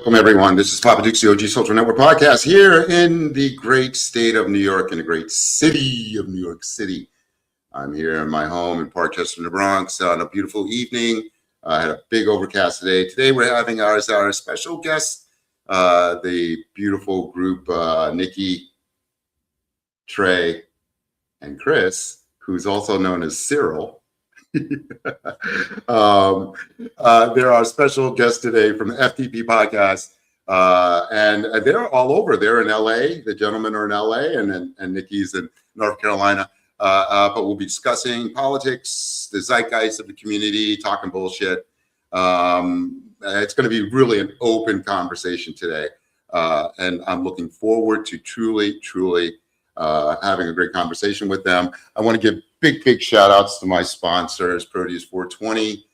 Welcome, everyone. This is Papa Duke's the OG Social Network podcast here in the great state of New York, in the great city of New York City. I'm here in my home in Parkchester, in the Bronx, on a beautiful evening. I had a big overcast today. Today, we're having our special guest, the beautiful group, Nikki, Trey, and Chris, who's also known as Cyril. They're our special guests today from the FTP podcast, and they're all over. They're in LA. The gentlemen are in LA, and Nikki's in North Carolina. But we'll be discussing politics, the zeitgeist of the community, talking bullshit. It's going to be really an open conversation today, and I'm looking forward to truly having a great conversation with them. I want to give big shout outs to my sponsors, Produce 420,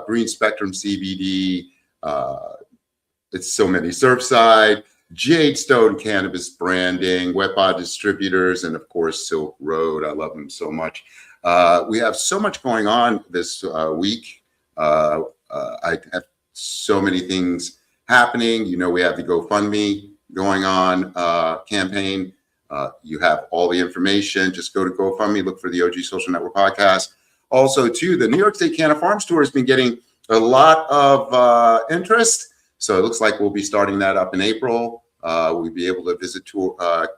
Green Spectrum CBD, it's so many, Surfside, Jade Stone Cannabis Branding, Wet Bod Distributors, and of course Silk Road. I love them so much. We have so much going on this week. I have so many things happening. You know, we have the GoFundMe going on campaign. You have all the information. Just go to GoFundMe, look for the OG Social Network podcast. Also, too, the New York State Canna Farms Tour has been getting a lot of interest. So it looks like we'll be starting that up in April. We'll be able to visit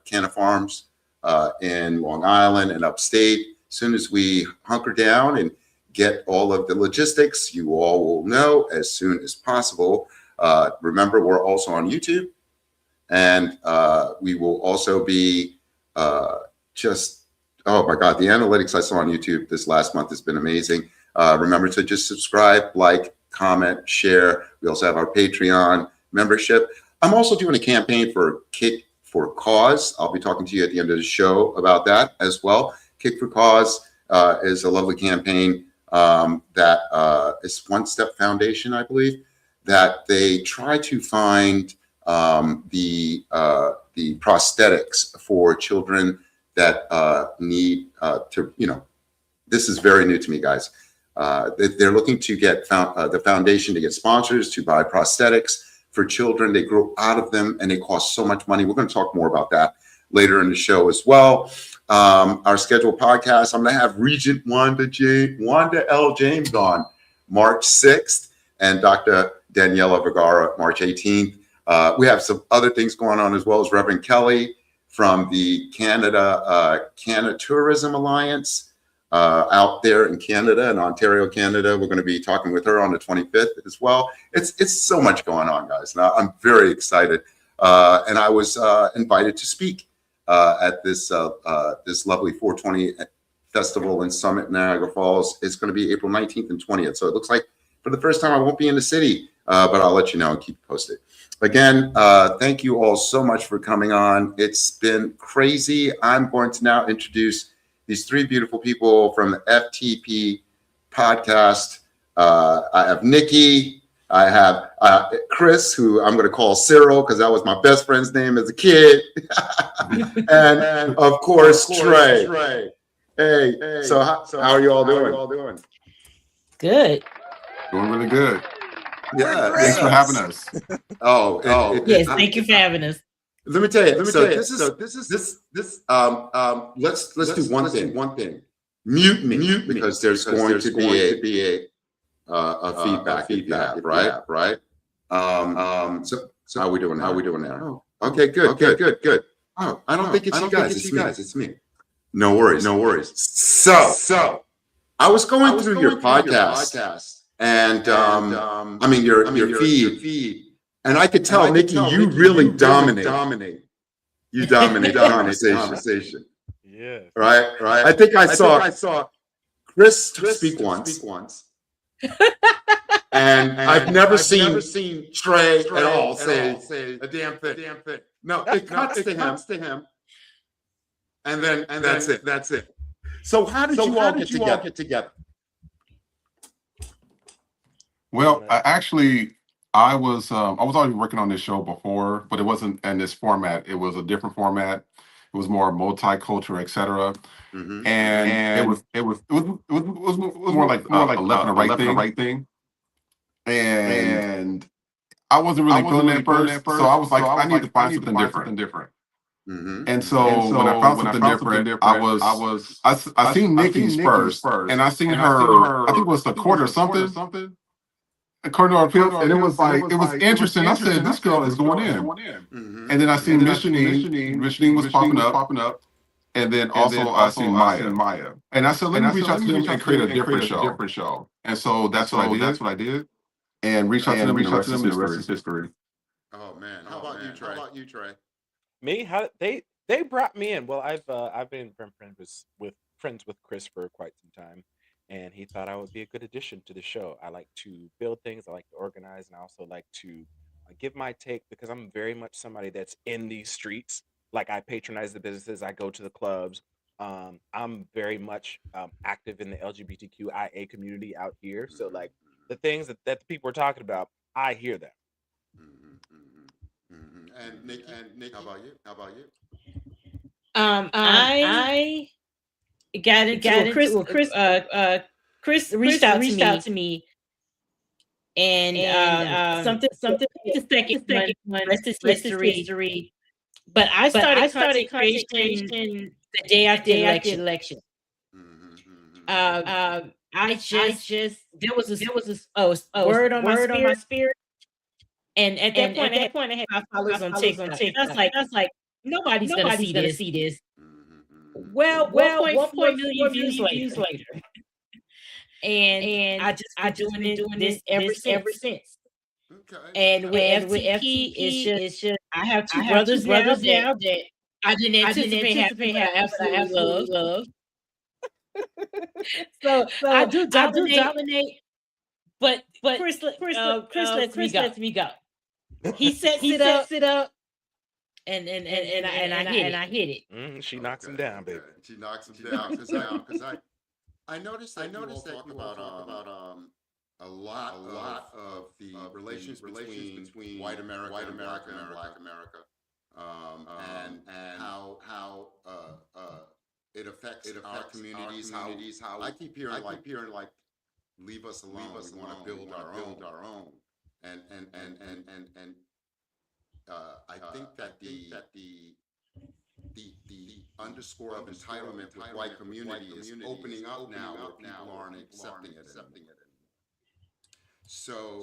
Canna Farms in Long Island and upstate. As soon as we hunker down and get all of the logistics, you all will know as soon as possible. Remember, we're also on YouTube. And we will also be oh my God, the analytics I saw on YouTube this last month has been amazing. Remember to just subscribe, like, comment, share. We also have our Patreon membership. I'm also doing a campaign for Kick for Cause. I'll be talking to you at the end of the show about that as well. Kick for Cause is a lovely campaign that is One Step Foundation, I believe, that they try to find the prosthetics for children that need to, this is very new to me, guys. They're looking to get the foundation to get sponsors to buy prosthetics for children. They grow out of them and they cost so much money. We're going to talk more about that later in the show as well. Our scheduled podcast, I'm going to have Regent Wanda L. James on March 6th and Dr. Daniela Vergara March 18th. We have some other things going on as well as Reverend Kelly from the Canada Tourism Alliance out there in Canada, in Ontario, Canada. We're going to be talking with her on the 25th as well. It's so much going on, guys. And I'm very excited. And I was invited to speak at this lovely 420 festival and summit in Niagara Falls. It's going to be April 19th and 20th. So it looks like for the first time I won't be in the city, but I'll let you know and keep you posted. Again, thank you all so much for coming on. It's been crazy. I'm going to now introduce these three beautiful people from the FTP podcast. I have Nikki. I have Chris, who I'm going to call Cyril because that was my best friend's name as a kid. and of course, Trey. Hey. So how are you all doing? Good. Doing really good. Yeah, thanks for having us. Yes, thank you for having us. Let me tell you. Let's do one thing. Mute me because there's going to be a feedback, right? So how are we doing there? Oh, okay, good. Oh, I don't think it's you guys. It's me. No worries. So I was going through your podcast. And I mean your feed, and I could tell, Nikki, you really dominate. You dominate conversation. Yeah. Right. I think I saw Chris speak once, and I've never seen Trey at all say a damn thing. No, it cuts to him, and then that's it. So how did you all get together? Well, I was already working on this show before, but it wasn't in this format. It was a different format. It was more multicultural, etc. Mm-hmm. And it was more like a left and a right thing. And I wasn't really feeling it at first, so I was like, I need to find something different. Mm-hmm. And so when I found something different, I seen Nikki's first, and I seen her. I think it was the court or something. A court of appeals, and it was interesting. I said, this girl is going in. Mm-hmm. And then I seen Mm-hmm. Micheline. Micheline was popping up. And then also I seen Maya. And I said, let me reach out to them and create a different show. And so that's what I did. And reach out to them, and the rest is history. Oh man, how about you, Trey? Me? How they brought me in. Well, I've been friends with Chris for quite some time, and he thought I would be a good addition to the show. I like to build things, I like to organize, and I also like to give my take because I'm very much somebody that's in these streets. Like I patronize the businesses, I go to the clubs. I'm very much active in the LGBTQIA community out here. So like the things that the people are talking about, I hear them. Mm-hmm. Mm-hmm. And Nikki, how about you? I got into Chris reached out to me, and something the second one, rest is history. But I started content creation the day after the election. I just there was a word on my spirit, and at that point I had 5 followers on TikTok. And I was like, nobody's gonna see this. Well, 1.4 million views later, and I just been doing this ever since. Okay. And with FTP, it's just I have two brothers now that I didn't anticipate having, but I absolutely love. So I do dominate, but Chris lets me go. He sets it up, and I hit it. She knocks him down, baby. She knocks him down because I noticed that you all talk about a lot of the relations between white America and Black America, and how it affects our communities. How I keep hearing like leave us alone. We want to build our own, and I think that the underscore of entitlement with white community is opening up now, where people aren't accepting it. So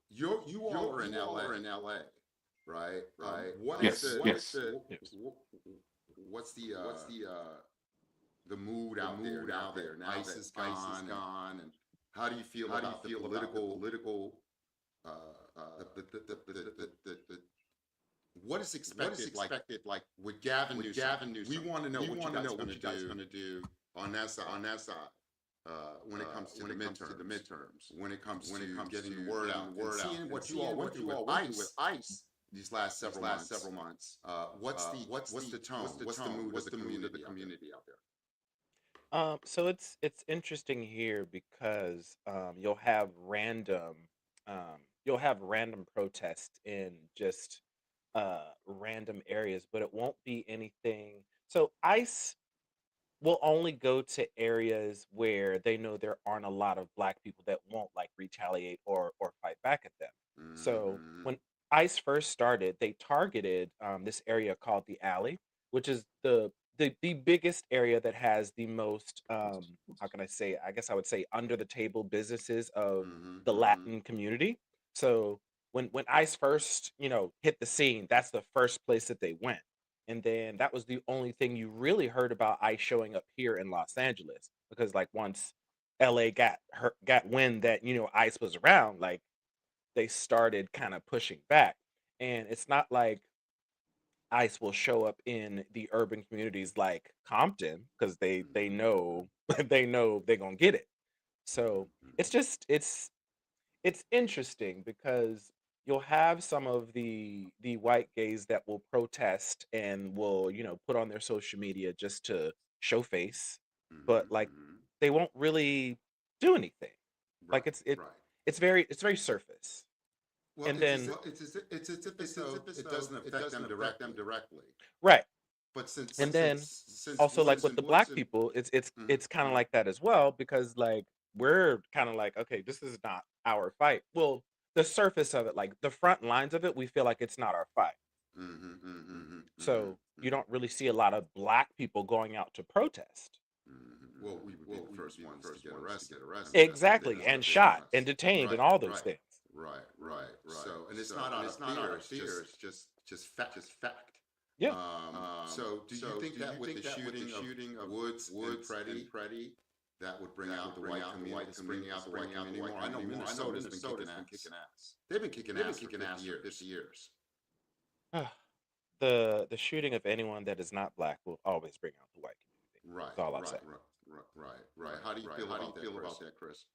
you all are in LA, right? Yes. What's the mood out there now that ICE is gone, and how do you feel about the political what is expected, like with Gavin Newsom? We want to know what you guys going to do on that side. When it comes to the midterms, when it comes to getting the word out, and seeing what you all went through with ICE these last several months. What's the tone? What's the mood of the community out there? So it's interesting here because you'll have random protests in just random areas, but it won't be anything. So ICE will only go to areas where they know there aren't a lot of Black people that won't like retaliate or fight back at them. So when ICE first started, they targeted this area called the Alley, which is the biggest area that has the most how can I say, I guess I would say under the table businesses of the Latin community. So when ICE first hit the scene, that's the first place that they went. And then that was the only thing you really heard about ICE showing up here in Los Angeles, because like once LA got wind that ICE was around, like they started kind of pushing back. And it's not like ICE will show up in the urban communities like Compton, because they know they know they're gonna get it. So it's just it's interesting because you'll have some of the white gays that will protest and will put on their social media just to show face, but like they won't really do anything. Like it's very surface. Well, And then it's as if it doesn't affect them directly. right. But since And then also like with the Black people, it's kind of like that as well, because like we're kind of like, okay, this is not our fight. Well, the surface of it, like the front lines of it, we feel like it's not our fight. So you don't really see a lot of Black people going out to protest. Well, we would be the first ones to get arrested. Exactly, and shot and detained and all those things. Right. So, and it's not out of fear. It's just fact. Yeah. So, do you think that with the shooting of Woods and Preddy, that would bring out the white community more? I know Minnesota's been kicking ass. They've been kicking ass for 50 years. The shooting of anyone that is not Black will always bring out the white community. Right. That's all I'm saying. Right. How do you feel about that, Chris?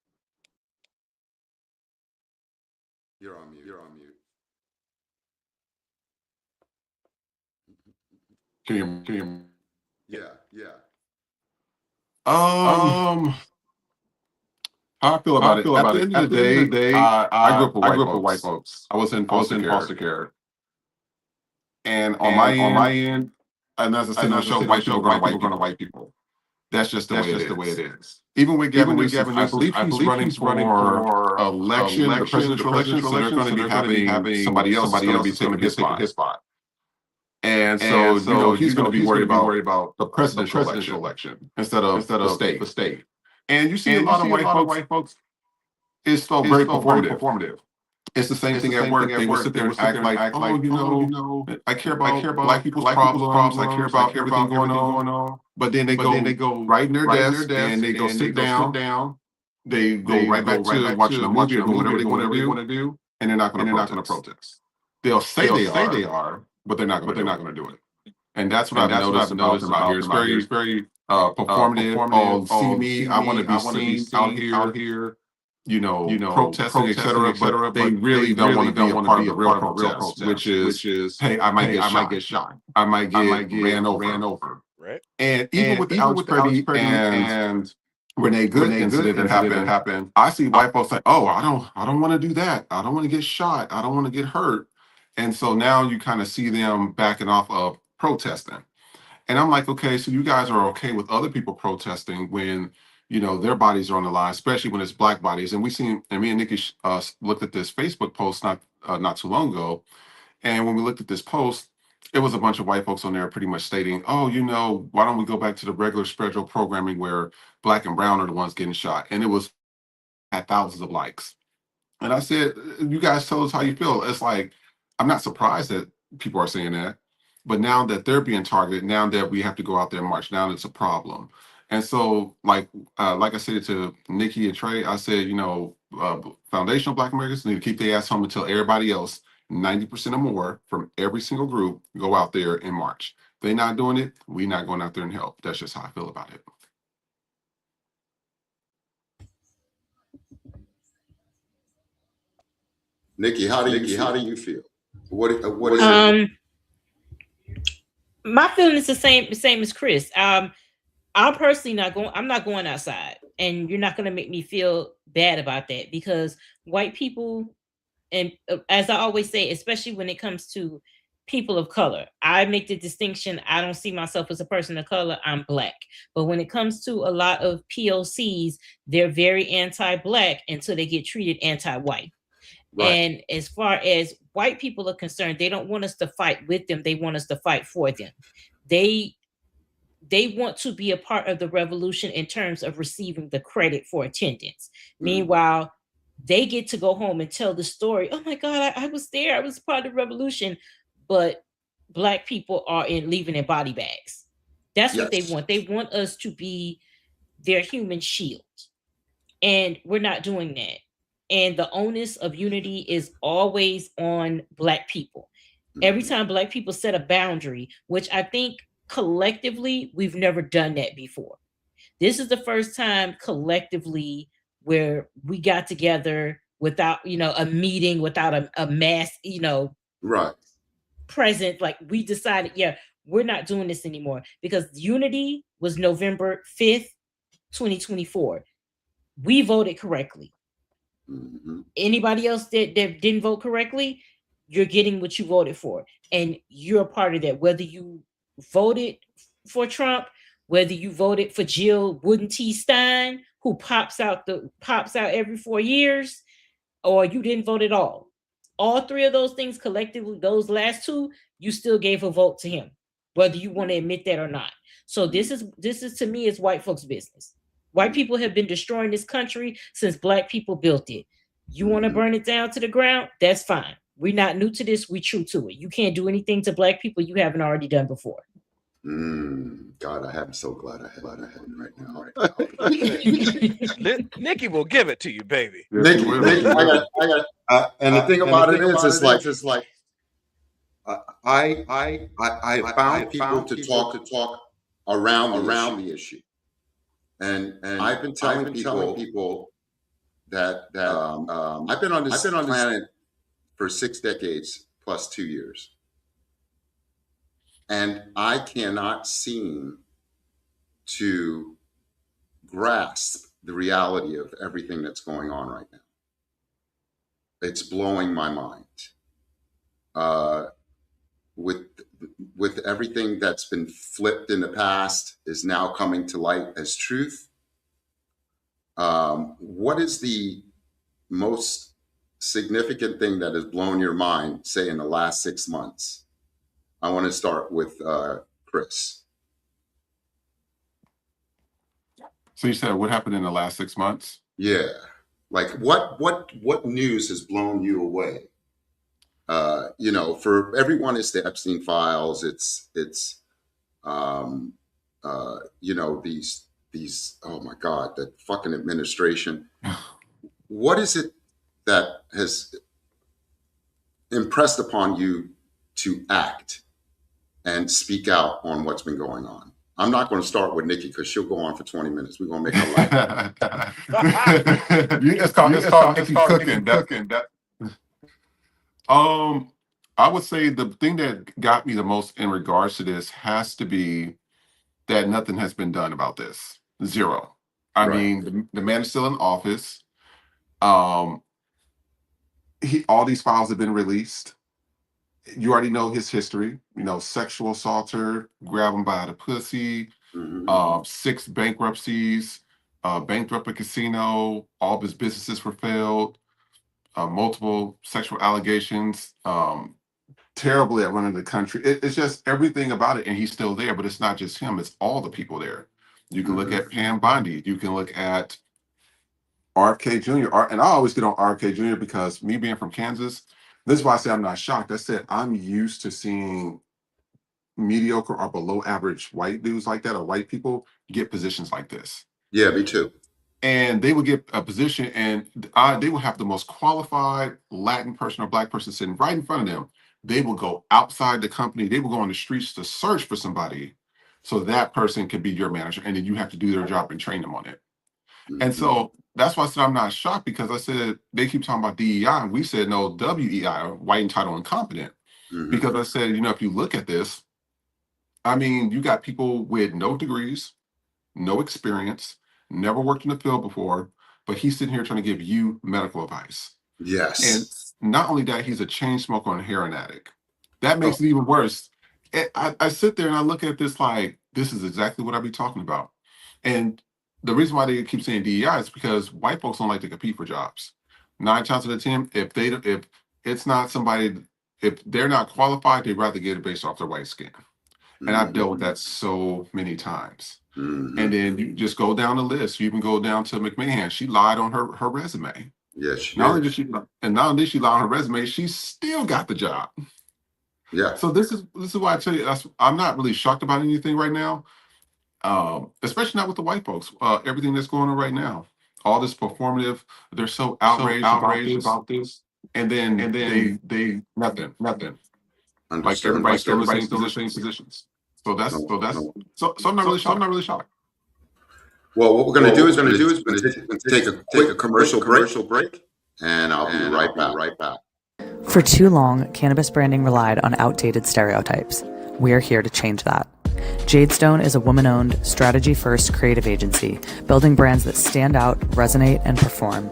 You're on mute. Can you? Yeah. How I feel about it. At the end of the day, I grew up with white folks. I was in foster care. And on my end, and as I said in the show, white people going to white people. That's just the way it is. Even with Gavin Newsom, I believe he's running for election, the presidential election, so they're going to be having somebody else going to be taking his spot. And so he's going to be worried about the presidential election instead of the state. And you see a lot of white folks. It's still very performative. It's the same thing at work. They will sit there and act like, I care about Black people's problems. I care about everything going on. But then they go right in their desk and they go sit down. They go right back to watching a movie or whatever they want to do, and they're not going to protest. They'll say they are, but they're not going to do it. And that's what I've noticed about here. It's very performative. Oh, see me, I want to be seen out here. Protesting, etc. But they really don't want to be a part of the real protest, which is, hey, I might get shot. I might get ran over. Right. And even with Alex Preddy and Renee Good incident that happened, I see white folks like, oh, I don't want to do that. I don't want to get shot. I don't want to get hurt. And so now you kind of see them backing off of protesting. And I'm like, okay, so you guys are okay with other people protesting when their bodies are on the line, especially when it's Black bodies. And me and Nikki looked at this Facebook post not too long ago. And when we looked at this post, it was a bunch of white folks on there pretty much stating, oh, why don't we go back to the regular scheduled programming where Black and brown are the ones getting shot? And it had thousands of likes. And I said, you guys tell us how you feel. It's like, I'm not surprised that people are saying that. But now that they're being targeted, now that we have to go out there and march, now it's a problem. And so, like I said to Nikki and Trey, I said, foundational Black Americans need to keep their ass home until everybody else, 90% or more from every single group, go out there and march. If they're not doing it, we're not going out there and help. That's just how I feel about it. Nikki, how do you feel? What is it? My feeling is the same as Chris. I'm personally I'm not going outside, and you're not going to make me feel bad about that, because white people, and as I always say, especially when it comes to people of color, I make the distinction. I don't see myself as a person of color. I'm Black. But when it comes to a lot of POCs, they're very anti-Black until they get treated anti-white. Right. And as far as white people are concerned, they don't want us to fight with them. They want us to fight for them. They want to be a part of the revolution in terms of receiving the credit for attendance. Meanwhile, they get to go home and tell the story. Oh my God, I was there. I was part of the revolution. But Black people are leaving in body bags. That's what they want. They want us to be their human shield. And we're not doing that. And the onus of unity is always on Black people. Every time Black people set a boundary, which I think collectively, we've never done that before. This is the first time collectively where we got together without, a meeting, without a mass, right, present. Like, we decided, we're not doing this anymore, because unity was November 5th, 2024. We voted correctly. Anybody else that didn't vote correctly, you're getting what you voted for, and you're a part of that. Whether you voted for Trump, whether you voted for Jill Wooden T. Stein, who pops out every 4 years, or you didn't vote at all. All three of those things collectively, those last two, you still gave a vote to him, whether you want to admit that or not. So this is to me, is white folks' business. White people have been destroying this country since black people built it. You want to burn it down to the ground? That's fine. We're not new to this. We're true to it. You can't do anything to black people you haven't already done before. God, I'm so glad I had him right now. Nikki will give it to you, baby. Nikki, I got. And the thing about it is like I found people to talk around the issue, and I've been telling people that I've been on this planet for 6 decades plus 2 years. And I cannot seem to grasp the reality of everything that's going on right now. It's blowing my mind. With everything that's been flipped in the past is now coming to light as truth. What is the most significant thing that has blown your mind, say, in the last 6 months? I want to start with Chris. So you said what happened in the last 6 months? Yeah, like what news has blown you away? For everyone, it's the Epstein files. It's these oh my God, that fucking administration. What is it that has impressed upon you to act and speak out on what's been going on? I'm not going to start with Nikki because she'll go on for 20 minutes. We're going to make her laugh. It's called Nikki cooking. I would say the thing that got me the most in regards to this has to be that nothing has been done about this. Zero. I mean, the man is still in office. All these files have been released. You already know his history. Sexual assaulter, grab him by the pussy, 6 bankruptcies, bankrupt a casino, all of his businesses were failed, multiple sexual allegations, terribly at running the country. It's just everything about it, and he's still there. But it's not just him; it's all the people there. You can look at Pam Bondi. You can look at RFK Jr. And I always get on RFK Jr. because me being from Kansas. This is why I say I'm not shocked. I said I'm used to seeing mediocre or below average white dudes like that, or white people get positions like this. Yeah, me too. And they would get a position, and they would have the most qualified Latin person or black person sitting right in front of them. They will go outside the company. They will go on the streets to search for somebody so that person can be your manager, and then you have to do their job and train them on it. And so that's why I said I'm not shocked, because I said they keep talking about DEI, and we said no, WEI, white, entitled, incompetent. Because I said, if you look at this, I mean, you got people with no degrees, no experience, never worked in the field before, but he's sitting here trying to give you medical advice. Yes. And not only that, he's a chain smoker and a heroin addict. That makes it even worse. I sit there and I look at this like, this is exactly what I be talking about. And the reason why they keep saying DEI is because white folks don't like to compete for jobs. 9 times out of 10, if it's not somebody, if they're not qualified, they'd rather get it based off their white skin. And I've dealt with that so many times. And then you just go down the list. You even go down to McMahon. She lied on her resume. Yes, she not did. only did she lie on her resume, she still got the job. Yeah. So this is why I tell you, I'm not really shocked about anything right now. Especially not with the white folks. Everything that's going on right now, all this performative, they're so outraged about this, and then they nothing. Like everybody's still in the same positions. So I'm not really shocked. Well, what we're going to do is take a quick commercial break, and I'll be right back. For too long, cannabis branding relied on outdated stereotypes. We're here to change that. Jadestone is a woman-owned, strategy-first creative agency, building brands that stand out, resonate, and perform.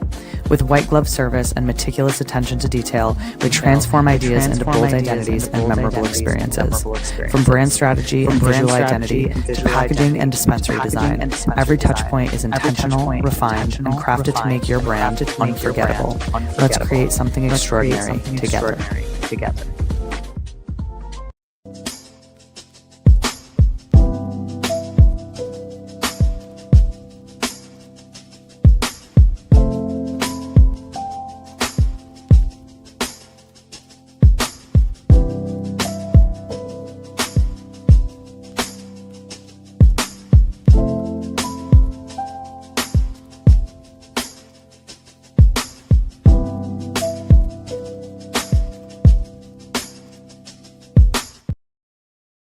With white glove service and meticulous attention to detail, we transform ideas into bold identities and memorable experiences. From brand strategy and visual identity to packaging and dispensary design, every touchpoint is intentional, refined, and crafted to make your brand unforgettable. Let's create something extraordinary together.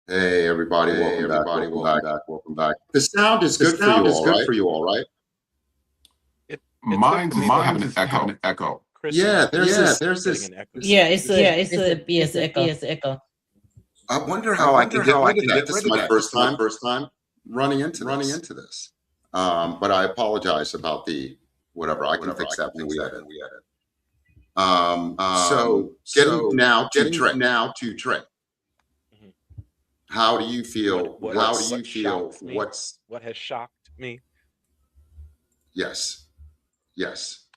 Hey everybody, welcome back. The sound is good for you all, right? Mine's having an echo. Yeah, there's this. An echo. Yeah, it's an echo. I wonder how I can get rid of that. This is my first time running into this. But I apologize about the whatever. I can fix that when we edit. So getting now to Trey. How do you feel? What has shocked me? Yes.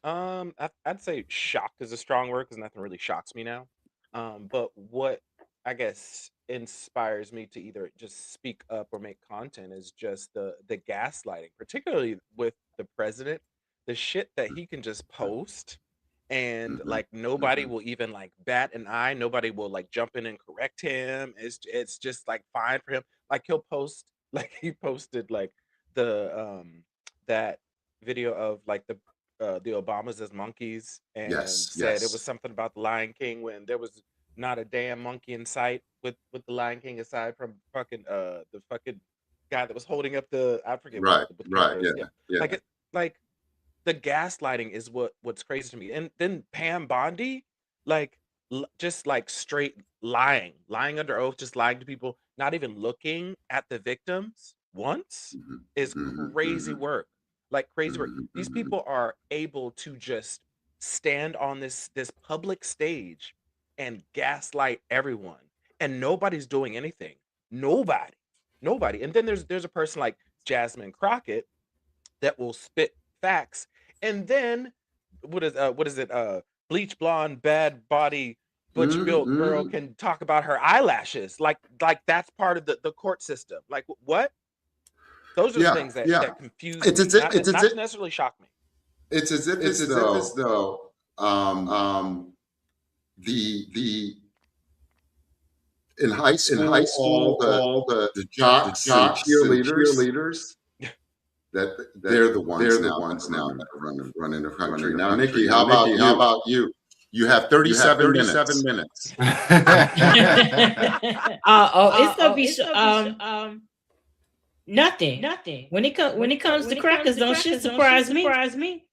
I'd say shocked is a strong word because nothing really shocks me now. But what I guess inspires me to either just speak up or make content is just the gaslighting, particularly with the president, the shit that he can just post. And like nobody will even like bat an eye. Nobody will like jump in and correct him. It's just like fine for him. Like he'll post, like he posted like the that video of like the Obamas as monkeys and said it was something about the Lion King when there was not a damn monkey in sight with the Lion King aside from fucking the fucking guy that was holding up the I forget what the camera is. Yeah. Like the gaslighting is what's crazy to me. And then Pam Bondi, like just like straight lying under oath, just lying to people, not even looking at the victims once is crazy work. Like crazy work. These people are able to just stand on this public stage and gaslight everyone, and nobody's doing anything. Nobody. And then there's a person like Jasmine Crockett that will spit facts, and then what is it? Bleach blonde, bad body, butch built girl can talk about her eyelashes. Like that's part of the court system. Like what? Those are the things that confuse me. Not necessarily shock me. It's as though the in high school all the jocks and cheerleaders that they're the ones now that are running the country. Now, Nikki, how about you? You have 37 minutes. It's gonna be nothing. When it comes to crackers, don't shit surprise me.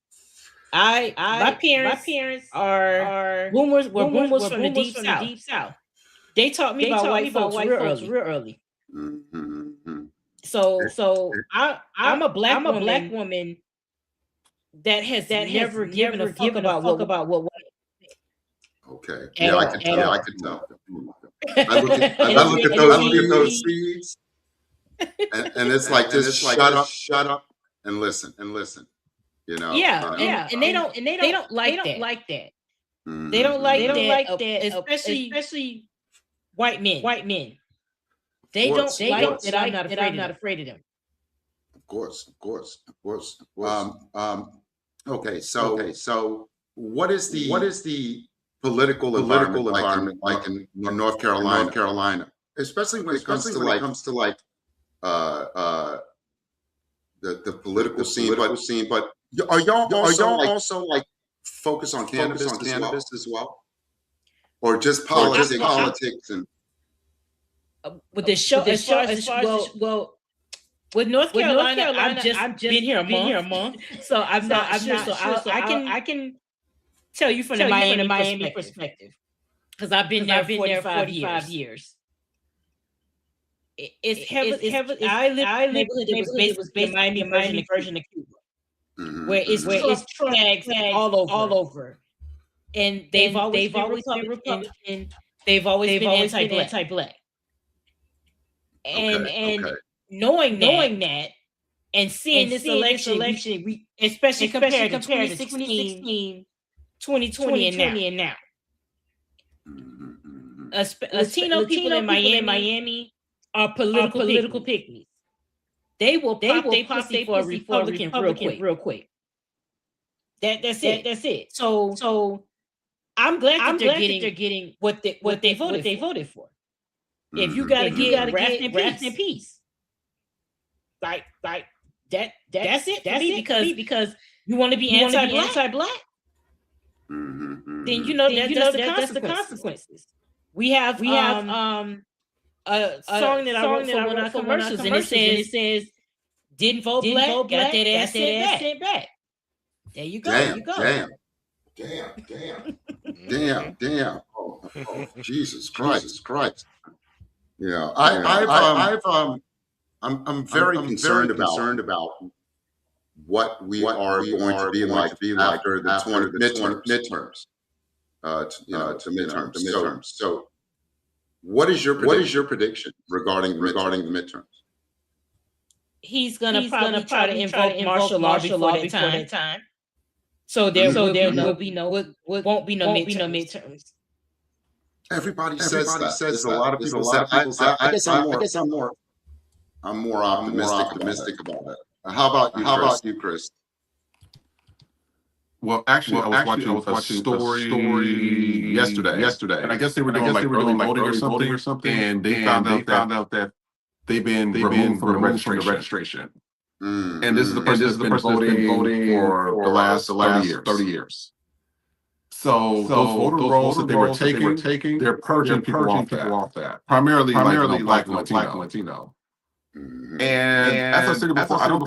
My parents are boomers from the deep south. They taught me about white folks real early. So I'm a black woman that has never given a fuck about what. Okay. Yeah, I can tell. I look at those seeds, and it's like just shut up and listen. You know. Yeah, and they don't like that. They don't like that, especially white men. They don't like that I'm not afraid of them. Of course. Okay, so what is the political environment like in North Carolina, especially when it comes to like the political scene, but are y'all also like focus on cannabis as well, or just politics and with the show as far as well. With North Carolina, I've just been here a month, so I'm not sure. So I can tell you from the Miami perspective, because I've been there 45 years. it's heavily. I live in a neighborhood that was basically the Miami version of Cuba, where it's flags all over, and they've always been Republican, and they've always been anti-black. And knowing that, and seeing this election, especially compared to 2016, 2020, and now. Latino people in Miami are political pick-me. They will pop their pussy for a Republican real quick. That's it. So I'm glad that they're getting what they voted for. If you gotta get rest in peace, like that's it for me, because you want to be anti-black. Then that's the consequences. We have a song that I wrote for one of our commercials, and it says, "Didn't vote black, got that ass sent back." There you go. Damn. Oh, Jesus Christ. Yeah, I'm very concerned about what we are going to be like after the midterms. To midterms. So, what is your prediction regarding the midterms? He's gonna probably try to invoke martial law before that time. So there won't be no midterms. Everybody says that. There's a lot of people say. I guess I'm more optimistic about it. How about you, Chris? Well, actually, I was watching a story yesterday, and I guess they were doing like early voting or something, and they found out that they've been removed from the registration. And this is the person that's been voting for the last 30 years. So those voter rolls that they were taking, they're purging people off that. Primarily Black and Latino. And as I said before, I don't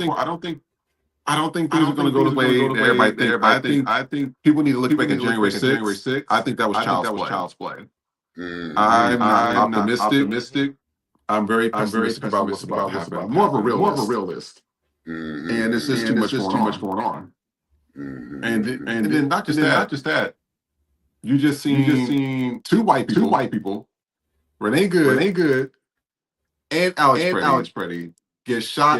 think things are going to go the way everybody thinks. I think people need to look back at January 6th. I think that was child's play. I'm not optimistic. I'm very pessimistic about what's about to happen. More of a realist. And it's just too much going on. And then not just that. You just seen two white people, Renee Good, and Alex Preddy get shot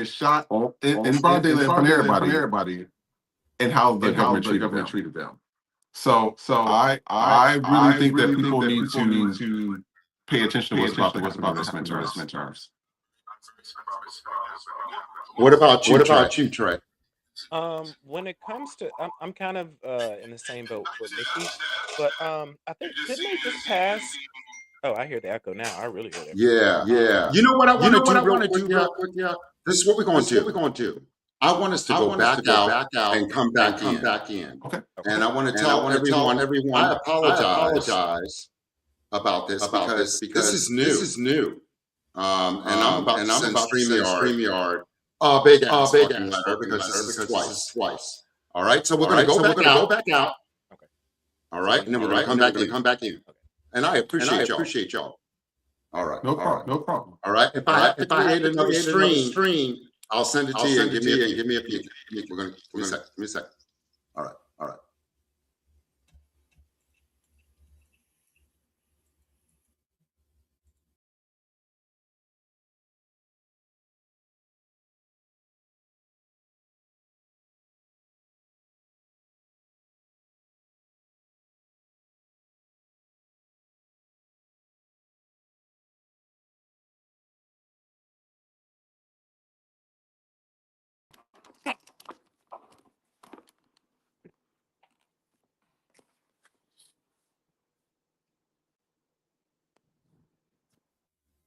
in broad daylight in front of everybody, and how the government treated them. So I really think that people need to pay attention to what's about this midterms. What about you, Trey? When it comes to, I'm kind of in the same boat with Nikki, but I think didn't they just pass? Oh, I hear the echo now. I really hear it. Yeah. You know what I want to do real quick? This is what we're going to do. I want us to go back out and come back in. Okay. And I want to tell everyone I apologize about this because this is new. And I'm about to send StreamYard big ass letter because this is twice. All right, so we're going to go back out. Okay. All right, and then we're going to come back in. And I appreciate y'all. All right, no problem. All right, if I create another stream, I'll send it to you and give me a peek. We're going to give me a sec. All right.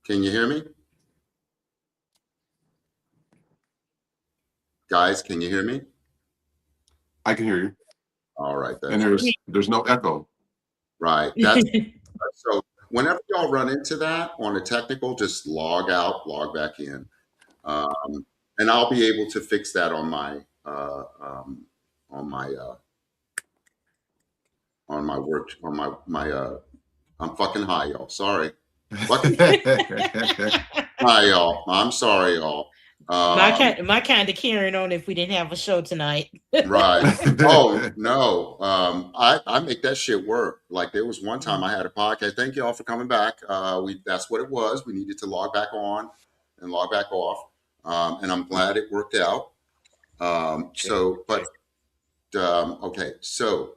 Can you hear me? Guys, can you hear me? I can hear you. All right. And there's no echo. Right. That's so whenever y'all run into that on a technical, just log out, log back in. And I'll be able to fix that on my work, I'm fucking high, y'all. Sorry. Hi, y'all. I'm sorry, y'all. My kind of carrying on if we didn't have a show tonight. Right. Oh no. I make that shit work. Like there was one time I had a podcast. Thank you all for coming back. That's what it was. We needed to log back on and log back off. And I'm glad it worked out. Okay. So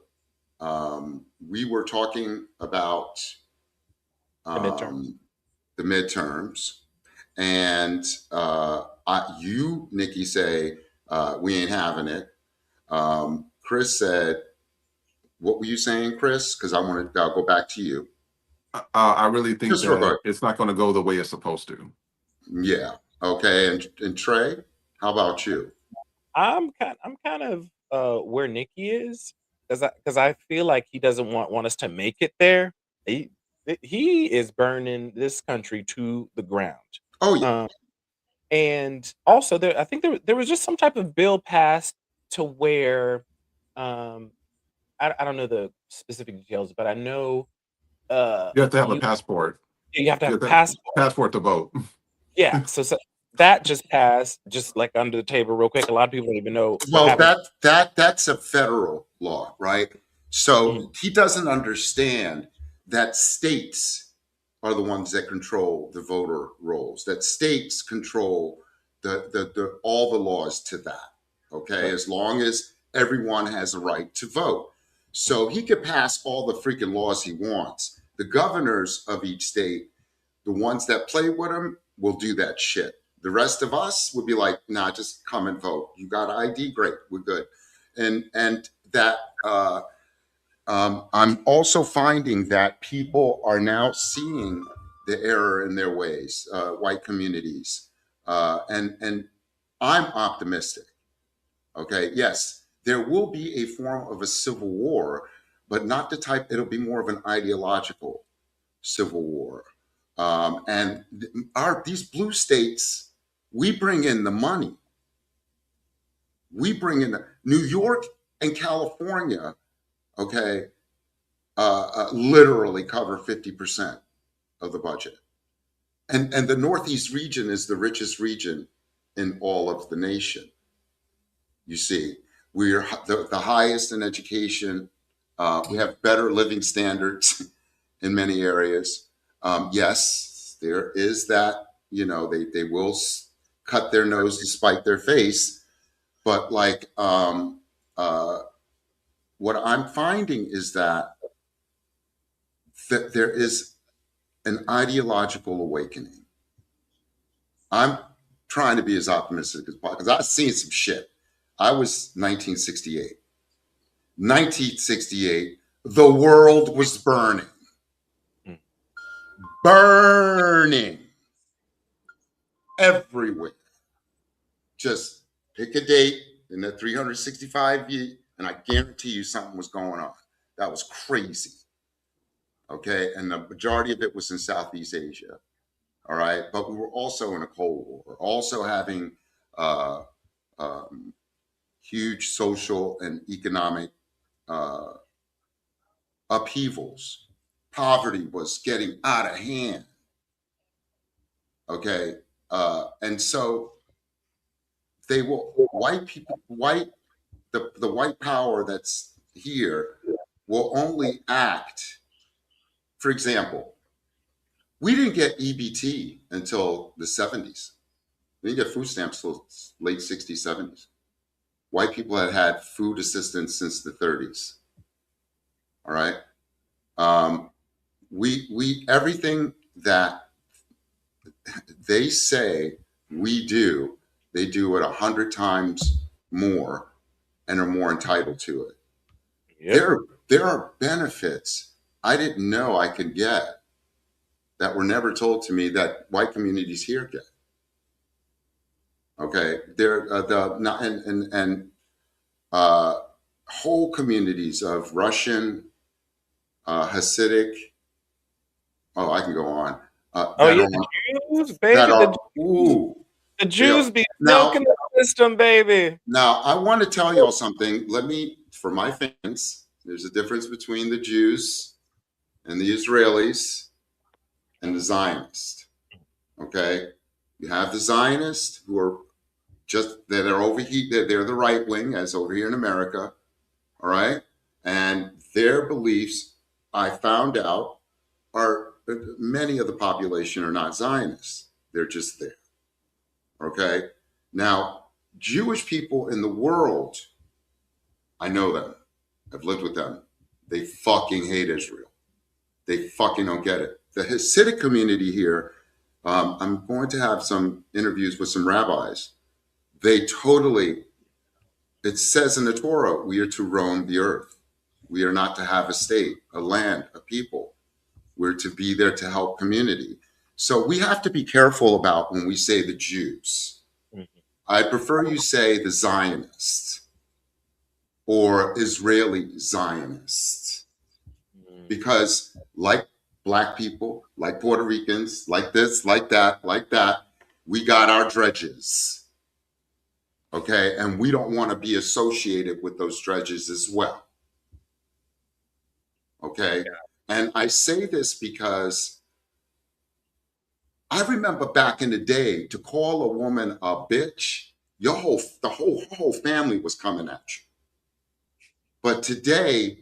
we were talking about The midterms. the midterms, and you, Nikki, say we ain't having it. Chris said, "What were you saying, Chris?" Because I want to go back to you. I really think Just real that quick. it's not going to go the way it's supposed to. Yeah. Okay. And Trey, how about you? I'm kind of where Nikki is, because I feel like he doesn't want us to make it there. He is burning this country to the ground. Oh yeah. And also I think there was just some type of bill passed to where I don't know the specific details, but I know You have to have a passport. you have to have a passport. Passport to vote. Yeah, so that just passed, just like under the table, real quick. A lot of people don't even know. Well, that's a federal law, right? So he doesn't understand that states are the ones that control the voter rolls. That states control the all the laws to that. Okay, Right. as long as everyone has a right to vote. So he could pass all the freaking laws he wants. The governors of each state, the ones that play with him, will do that shit. The rest of us would be like, nah, just come and vote. You got ID, great, we're good. And that I'm also finding that people are now seeing the error in their ways, white communities, and I'm optimistic. Okay, yes, there will be a form of a civil war, but not the type. It'll be more of an ideological civil war. And these blue states, we bring in the money. We bring in New York and California. Okay, literally cover 50% of the budget, and the Northeast region is the richest region in all of the nation. You see, we're the highest in education. We have better living standards in many areas. Yes, there is that, they will cut their nose to spite their face. But like, what I'm finding is that there is an ideological awakening. I'm trying to be as optimistic as possible because I've seen some shit. I was 1968. 1968, the world was burning. Burning everywhere. Just pick a date in the 365 years, and I guarantee you something was going on. That was crazy. Okay. And the majority of it was in Southeast Asia. All right. But we were also in a Cold War. We're also having huge social and economic upheavals. Poverty was getting out of hand. Okay. And so they will, the white power that's here will only act. For example, we didn't get EBT until the 70s. We didn't get food stamps until late 60s, 70s. White people had had food assistance since the 30s. All right. We everything that they say we do, they do it 100 times more and are more entitled to it. Yep. There are benefits I didn't know I could get that were never told to me that white communities here get. Okay, there whole communities of Russian, Hasidic. Oh, I can go on. The Jews, baby. The Jews be milking the system, baby. Now, I want to tell y'all something. For my fans, there's a difference between the Jews and the Israelis and the Zionists. Okay? You have the Zionists who are they're over here, they're the right wing, as over here in America, all right? And their beliefs, I found out, are many of the population are not Zionists. They're just there, okay? Now, Jewish people in the world, I know them. I've lived with them. They fucking hate Israel. They fucking don't get it. The Hasidic community here, I'm going to have some interviews with some rabbis. They totally, it says in the Torah, we are to roam the earth. We are not to have a state, a land, a people. We're to be there to help community. So we have to be careful about when we say the Jews. Mhm. I prefer you say the Zionists or Israeli Zionists, because like Black people, like Puerto Ricans, like this, like that, we got our dredges. Okay, and we don't want to be associated with those dredges as well. Okay, and I say this because I remember back in the day, to call a woman a bitch, the whole family was coming at you. But today,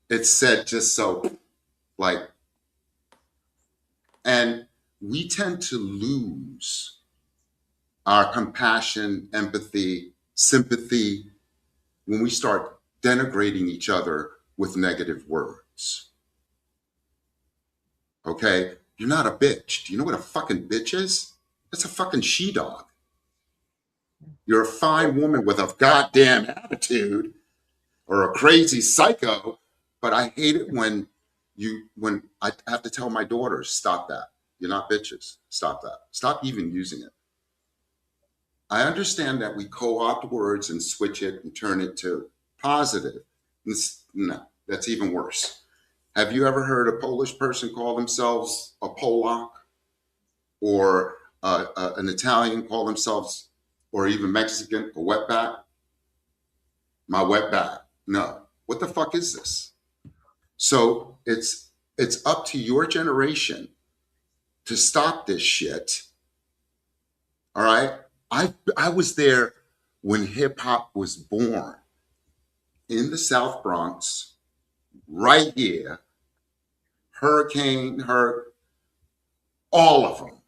it's said just so, like, and we tend to lose our compassion, empathy, sympathy when we start denigrating each other with negative words. Okay? You're not a bitch. Do you know what a fucking bitch is? That's a fucking she-dog. You're a fine woman with a goddamn attitude or a crazy psycho, but I hate it when I have to tell my daughters, stop that. You're not bitches. Stop that. Stop even using it. I understand that we co-opt words and switch it and turn it to positive. No, that's even worse. Have you ever heard a Polish person call themselves a Polak, or an Italian call themselves, or even Mexican, a wetback? My wetback. No. What the fuck is this? So it's up to your generation to stop this shit. All right? I was there when hip hop was born in the South Bronx, right here. Hurricane, all of them.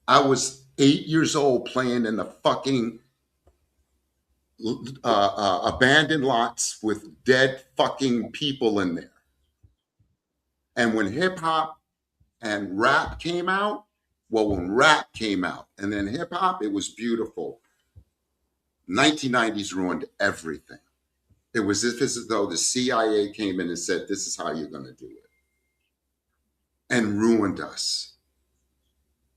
I was 8 years old playing in the fucking abandoned lots with dead fucking people in there. And when hip hop and rap came out, when rap came out and then hip hop, it was beautiful. 1990s ruined everything. It was as though the CIA came in and said, this is how you're going to do it, and ruined us.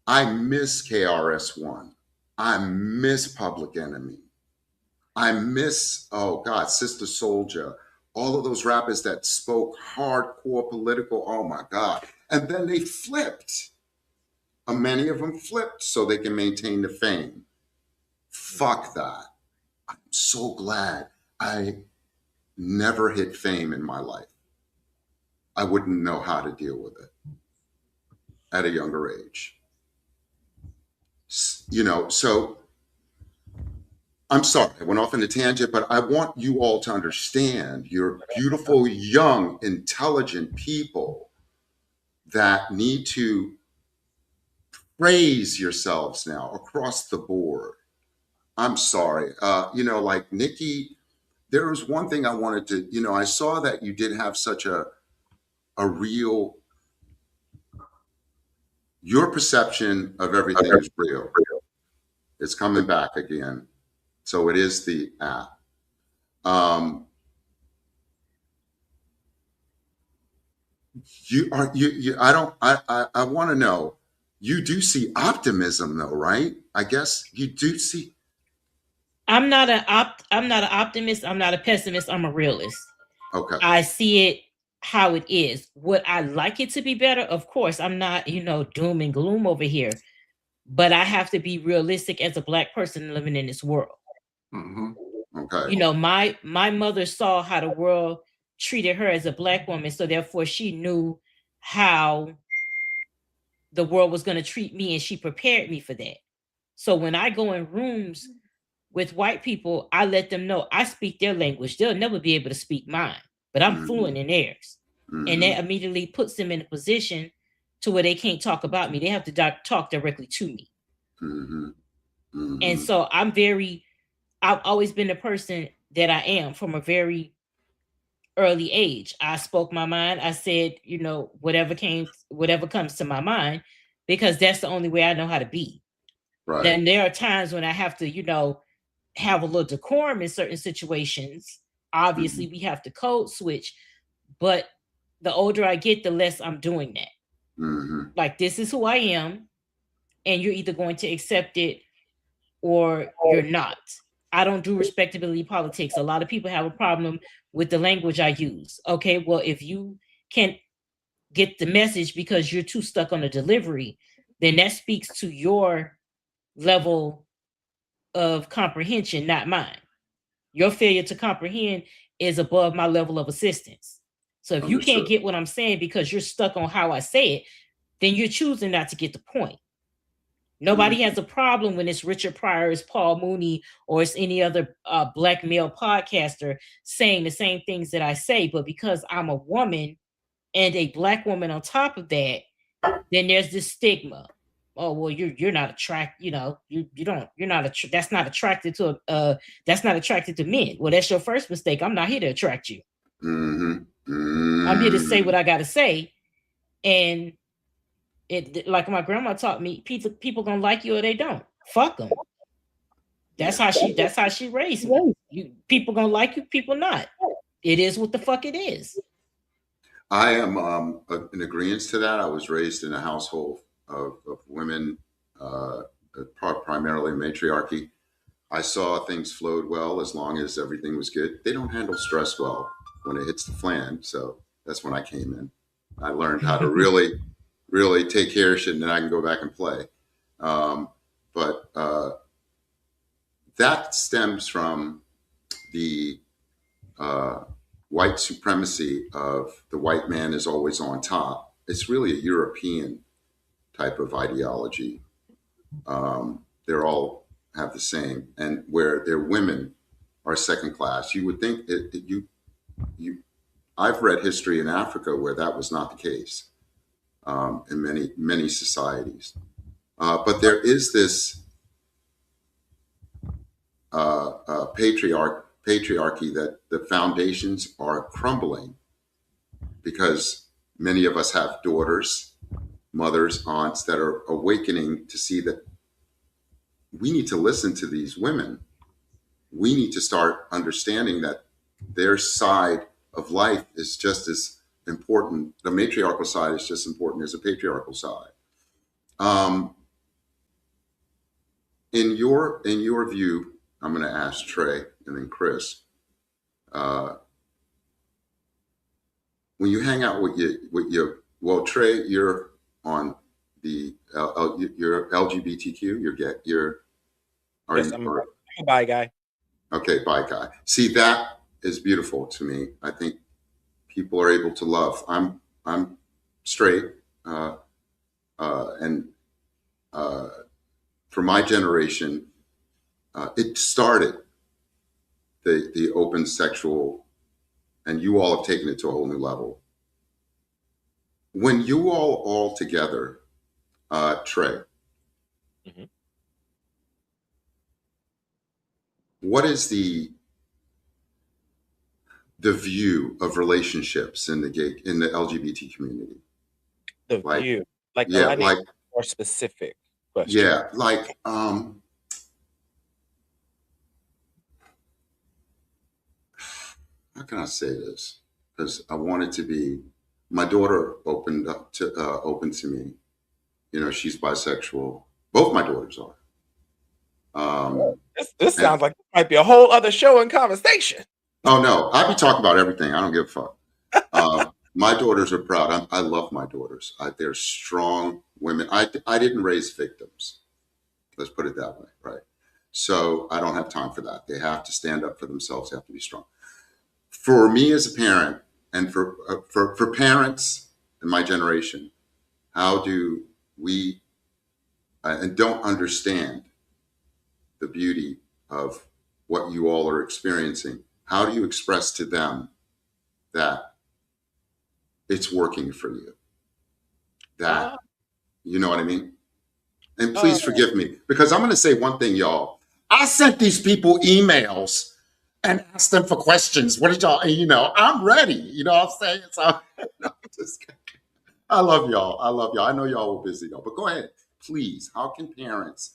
I miss KRS-One. I miss Public Enemy. I miss, oh God, Sister Souljah, all of those rappers that spoke hardcore political, oh my God. And then they flipped. Many of them flipped so they can maintain the fame. Fuck that. I'm so glad I never hit fame in my life. I wouldn't know how to deal with it at a younger age. You know, so I'm sorry, I went off on a tangent, but I want you all to understand you're beautiful, young, intelligent people that need to praise yourselves now across the board. I'm sorry. You know, like Nikki, there was one thing I wanted to, you know, I saw that you did have such a real, your perception of everything is real. It's coming back again. So it is the app. I want to know, you do see optimism though, right? I guess you do see. I'm not an optimist. I'm not a pessimist. I'm a realist. Okay. I see it how it is. Would I like it to be better? Of course. I'm not, doom and gloom over here, but I have to be realistic as a Black person living in this world. Mm-hmm. Okay. My mother saw how the world treated her as a Black woman, so therefore she knew how the world was going to treat me, and she prepared me for that. So when I go in rooms with white people, I let them know I speak their language. They'll never be able to speak mine, but I'm fluent in theirs. And that immediately puts them in a position to where they can't talk about me. They have to talk directly to me. And so I've always been the person that I am from a very early age. I spoke my mind. I said, whatever comes to my mind, because that's the only way I know how to be. Right. Then there are times when I have to, have a little decorum in certain situations. Obviously, we have to code switch, but the older I get, the less I'm doing that. Like, this is who I am, and you're either going to accept it or you're not. I don't do respectability politics. A lot of people have a problem with the language I use. Okay, well, if you can't get the message because you're too stuck on the delivery, then that speaks to your level of comprehension, not mine. Your failure to comprehend is above my level of assistance. So if you can't get what I'm saying because you're stuck on how I say it, then you're choosing not to get the point. Nobody has a problem when it's Richard Pryor, it's Paul Mooney, or it's any other black male podcaster saying the same things that I say. But because I'm a woman and a black woman on top of that, then there's this stigma. Oh, well, you're not attracted, that's not attracted to men. Well, that's your first mistake. I'm not here to attract you. I'm here to say what I got to say. And it, like my grandma taught me, people gonna like you or they don't. Fuck them. That's how she raised me. People gonna like you, people not. It is what the fuck it is. I am in agreement to that. I was raised in a household of women, primarily matriarchy. I saw things flowed well as long as everything was good. They don't handle stress well when it hits the fan. So that's when I came in. I learned how to really take care of shit, and then I can go back and play. But that stems from the white supremacy of the white man is always on top. It's really a European type of ideology. They're all have the same, and where their women are second class. You would think I've read history in Africa where that was not the case in many societies. But there is this patriarchy that the foundations are crumbling because many of us have daughters, mothers, aunts that are awakening to see that we need to listen to these women. We need to start understanding that their side of life is just as important. The matriarchal side is just as important as the patriarchal side. In your view, I'm going to ask Trey and then Chris. When you hang out with your well, Trey, you're on the you're LGBTQ. I'm a bi guy. Okay, bi guy. See, that is beautiful to me. I think people are able to love. I'm straight, and for my generation, it started the open sexual, and you all have taken it to a whole new level. When you all together, Trey, what is the view of relationships in the LGBT community? The view, like more specific question. Yeah, like how can I say this? Because I want it to be. My daughter opened to me. She's bisexual. Both my daughters are. This sounds like it might be a whole other show and conversation. Oh no, I be talking about everything. I don't give a fuck. My daughters are proud. I love my daughters. They're strong women. I didn't raise victims. Let's put it that way, right? So I don't have time for that. They have to stand up for themselves. They have to be strong. For me as a parent, and for parents in my generation, how do we and don't understand the beauty of what you all are experiencing, how do you express to them that it's working for you? That, you know what I mean? And please forgive me, because I'm going to say one thing, y'all. I sent these people emails and asked them for questions. What did y'all, you know, I'm ready. You know what I'm saying? So I love y'all. I love y'all. I know y'all were busy though, but go ahead. Please, how can parents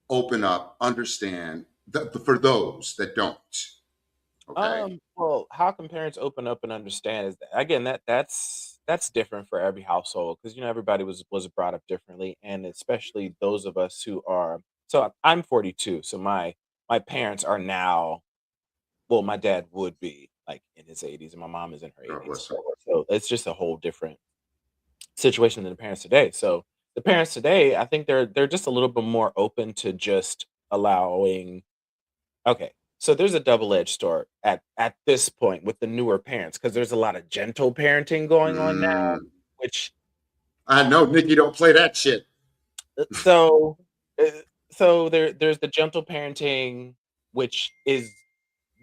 open up, understand for those that don't? Okay. Well, how can parents open up and understand is that, again, that's different for every household, because everybody was brought up differently, and especially those of us who are. So I'm 42, so my parents are now. Well, my dad would be like in his 80s, and my mom is in her God 80s. bless her. So it's just a whole different situation than the parents today. So the parents today, I think they're just a little bit more open to just allowing. Okay, so there's a double-edged sword at this point with the newer parents, because there's a lot of gentle parenting going on now, which I know Nikki don't play that shit. so uh, so there's the gentle parenting, which is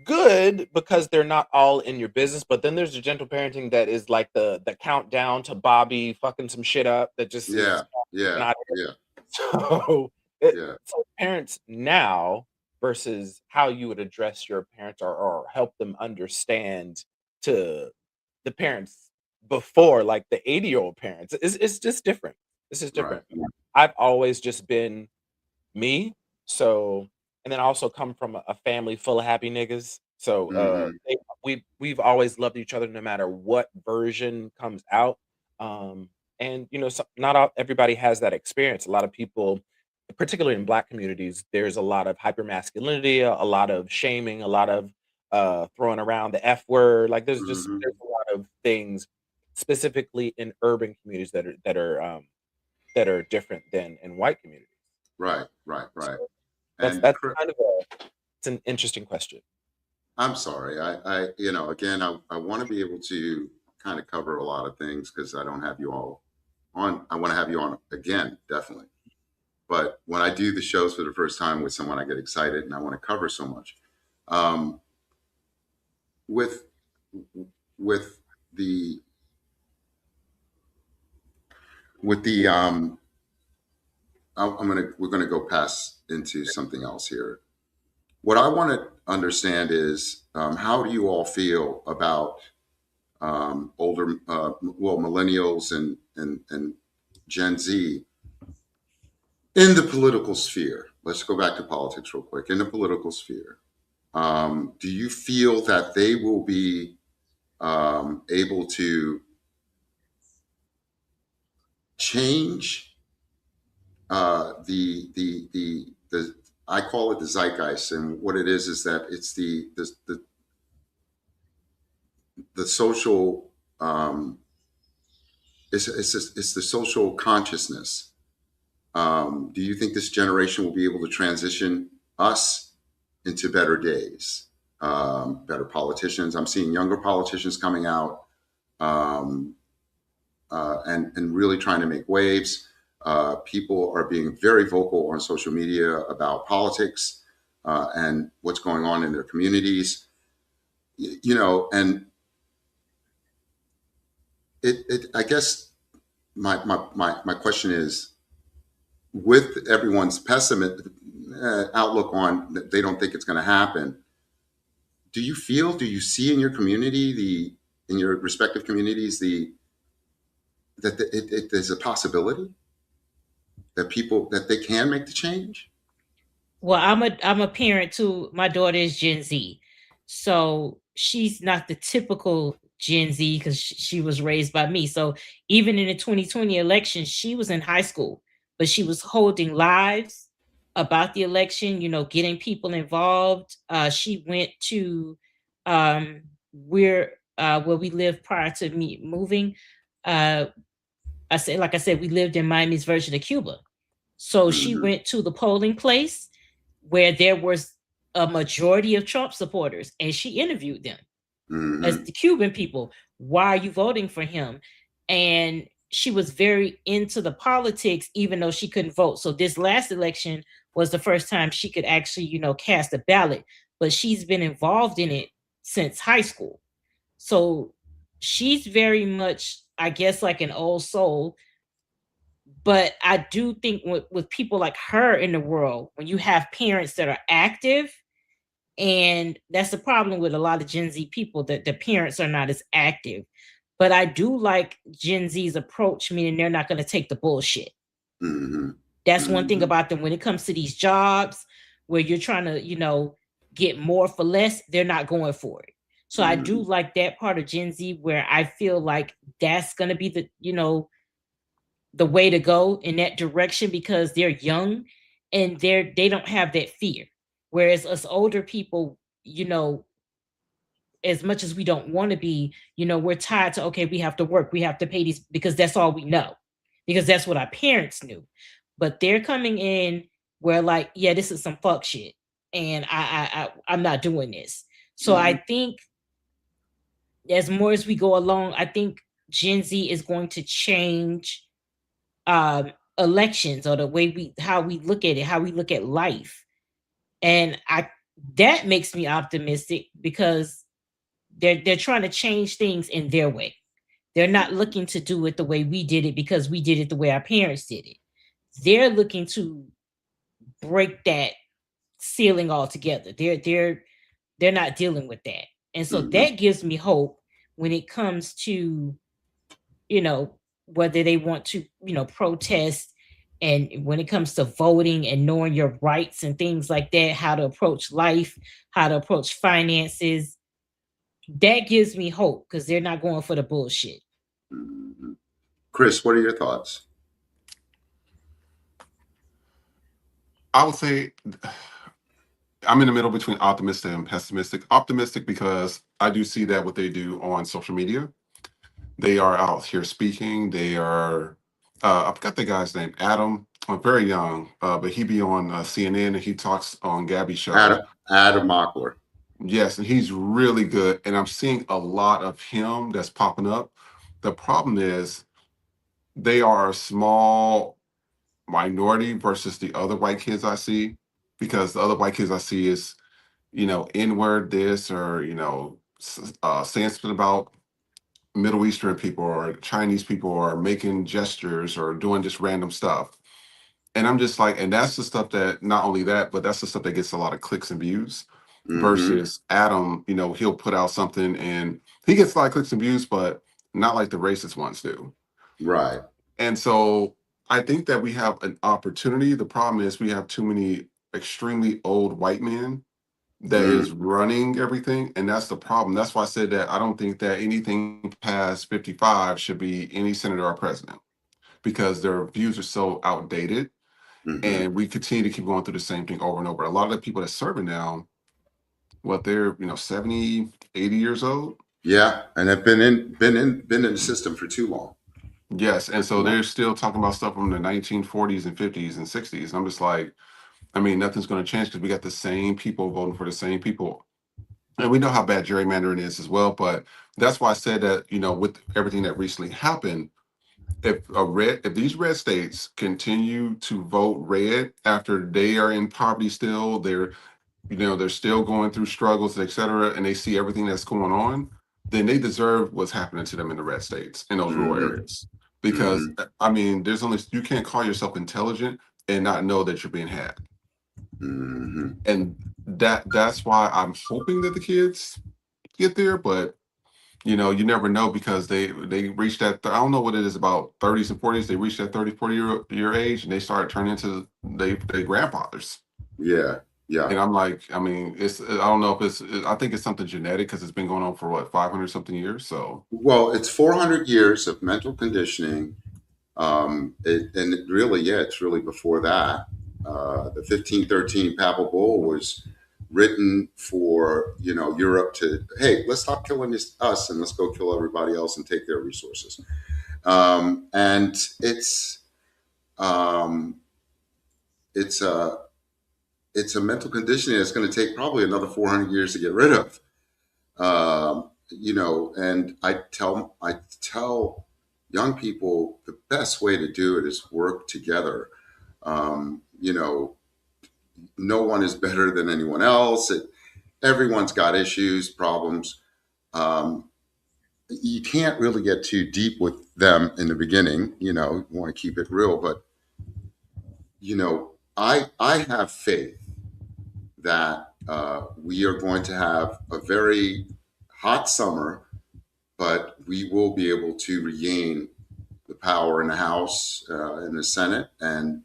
good because they're not all in your business, but then there's the gentle parenting that is like the countdown to Bobby fucking some shit up that just is Yeah. not. Yeah. So, Yeah. so parents now versus how you would address your parents, or help them understand to the parents before, like the 80-year-old parents, it's just different. This is different. Right. I've always just been me. So, and then I also come from a family full of happy niggas. So, we've always loved each other no matter what version comes out. And not everybody has that experience. A lot of people, particularly in Black communities, there's a lot of hypermasculinity, a lot of shaming, a lot of throwing around the F word. Like there's a lot of things specifically in urban communities that are different than in white communities. Right. So And that's kind of it's an interesting question. I'm sorry. I again, I want to be able to kind of cover a lot of things because I don't have you all on. I want to have you on again, definitely. But when I do the shows for the first time with someone, I get excited and I want to cover so much. With the we're gonna go past into something else here. What I want to understand is how do you all feel about older, millennials and Gen Z in the political sphere? Let's go back to politics real quick. In the political sphere, do you feel that they will be able to change the I call it the zeitgeist, and what it is that it's the social it's the social consciousness. Do you think this generation will be able to transition us into better days, better politicians? I'm seeing younger politicians coming out and really trying to make waves. People are being very vocal on social media about politics and what's going on in their communities. And I guess my question is, with everyone's pessimistic outlook on that they don't think it's going to happen, do you see in your community, in your respective communities, that there's a possibility that they can make the change? Well, I'm a parent too. My daughter is Gen Z, so she's not the typical Gen Z because she was raised by me. So even in the 2020 election, she was in high school, but she was holding lives about the election. Getting people involved. She went to where we lived prior to me moving. Like I said, we lived in Miami's version of Cuba. So she went to the polling place where there was a majority of Trump supporters, and she interviewed them as the Cuban people. Why are you voting for him? And she was very into the politics, even though she couldn't vote. So this last election was the first time she could actually, cast a ballot. But she's been involved in it since high school. So she's very much, I guess, like an old soul. But I do think with people like her in the world, when you have parents that are active, and that's the problem with a lot of Gen Z people, that the parents are not as active. But I do like Gen Z's approach, meaning they're not going to take the bullshit. Mm-hmm. That's one thing about them when it comes to these jobs where you're trying to, get more for less, they're not going for it. So I do like that part of Gen Z where I feel like that's going to be the way to go in that direction, because they're young and they don't have that fear. Whereas us older people, as much as we don't want to be, we're tied to, okay, we have to work, we have to pay these, because that's all we know, because that's what our parents knew. But they're coming in where, like, yeah, this is some fuck shit, and I'm not doing this. So I think as more as we go along, I think Gen Z is going to change elections, or the way how we look at it, how we look at life. And that makes me optimistic, because they're trying to change things in their way. They're not looking to do it the way we did it because we did it the way our parents did it. They're looking to break that ceiling altogether. They're not dealing with that. And so that gives me hope when it comes to, whether they want to, protest, and when it comes to voting and knowing your rights and things like that, how to approach life, how to approach finances. That gives me hope, because they're not going for the bullshit. Chris, what are your thoughts? I would say I'm in the middle between optimistic and pessimistic. Optimistic because I do see that what they do on social media. They are out here speaking. They are, I forgot the guy's name, Adam. Very young, but he be on CNN, and he talks on Gabby's show. Adam Mockler. Yes, and he's really good. And I'm seeing a lot of him that's popping up. The problem is they are a small minority versus the other white kids I see, because the other white kids I see is, N-word this, or, saying something about Middle Eastern people or Chinese people, or making gestures or doing just random stuff. And I'm just like, and that's the stuff that, not only that, but that's the stuff that gets a lot of clicks and views. Versus Adam, he'll put out something and he gets a lot of clicks and views, but not like the racist ones do. Right. And so I think that we have an opportunity. The problem is we have too many extremely old white men that is running everything, and that's the problem. That's why I said that I don't think that anything past 55 should be any senator or president, because their views are so outdated, and we continue to keep going through the same thing over and over. A lot of the people that serving now, they're 70, 80 years old. Yeah, and have been in the system for too long. Yes, and so they're still talking about stuff from the 1940s and 50s and 60s. I'm just like, nothing's going to change, because we got the same people voting for the same people. And we know how bad gerrymandering is as well. But that's why I said that, with everything that recently happened, if these red states continue to vote red after they are in poverty still, they're still going through struggles, et cetera, and they see everything that's going on, then they deserve what's happening to them in the red states, in those rural areas. Because you can't call yourself intelligent and not know that you're being had. And that's why I'm hoping that the kids get there, but you never know, because they reach that, I don't know what it is, about 30s and 40s, they reach that 30-40 year age, and they start turning into their grandfathers. Yeah. And I'm like, I don't know if I think it's something genetic, because it's been going on for 500 something years. So, well, it's 400 years of mental conditioning. It's really before that. The 1513 Papal Bull was written for, Europe to, hey, let's stop killing us and let's go kill everybody else and take their resources. And it's a mental conditioning that's going to take probably another 400 years to get rid of. And I tell young people the best way to do it is work together. no one is better than anyone else. Everyone's got issues, problems. You can't really get too deep with them in the beginning. You want to keep it real, but I have faith that we are going to have a very hot summer, but we will be able to regain the power in the House, in the Senate, and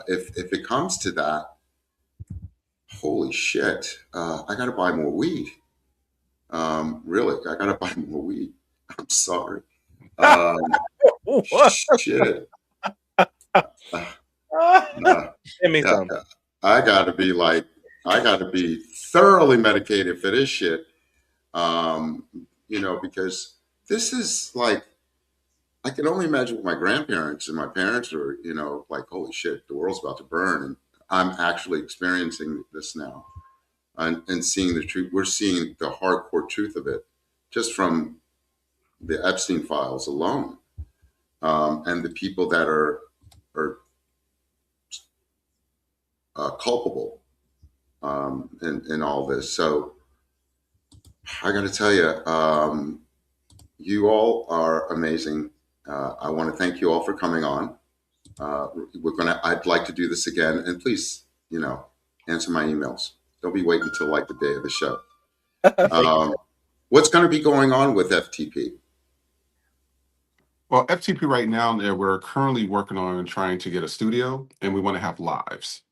if it comes to that, holy shit, I got to buy more weed. Really, I got to buy more weed. I'm sorry. Shit. Give me some. I got to be thoroughly medicated for this shit. Because this is like, I can only imagine what my grandparents and my parents are, like, holy shit, the world's about to burn. And I'm actually experiencing this now and seeing the truth. We're seeing the hardcore truth of it just from the Epstein files alone. And the people that are culpable in all this. So I got to tell you, you all are amazing. I want to thank you all for coming on. I'd like to do this again, and please, answer my emails. Don't be waiting until like the day of the show. What's going to be going on with FTP? Well, FTP right now, we're currently working on trying to get a studio, and we want to have lives.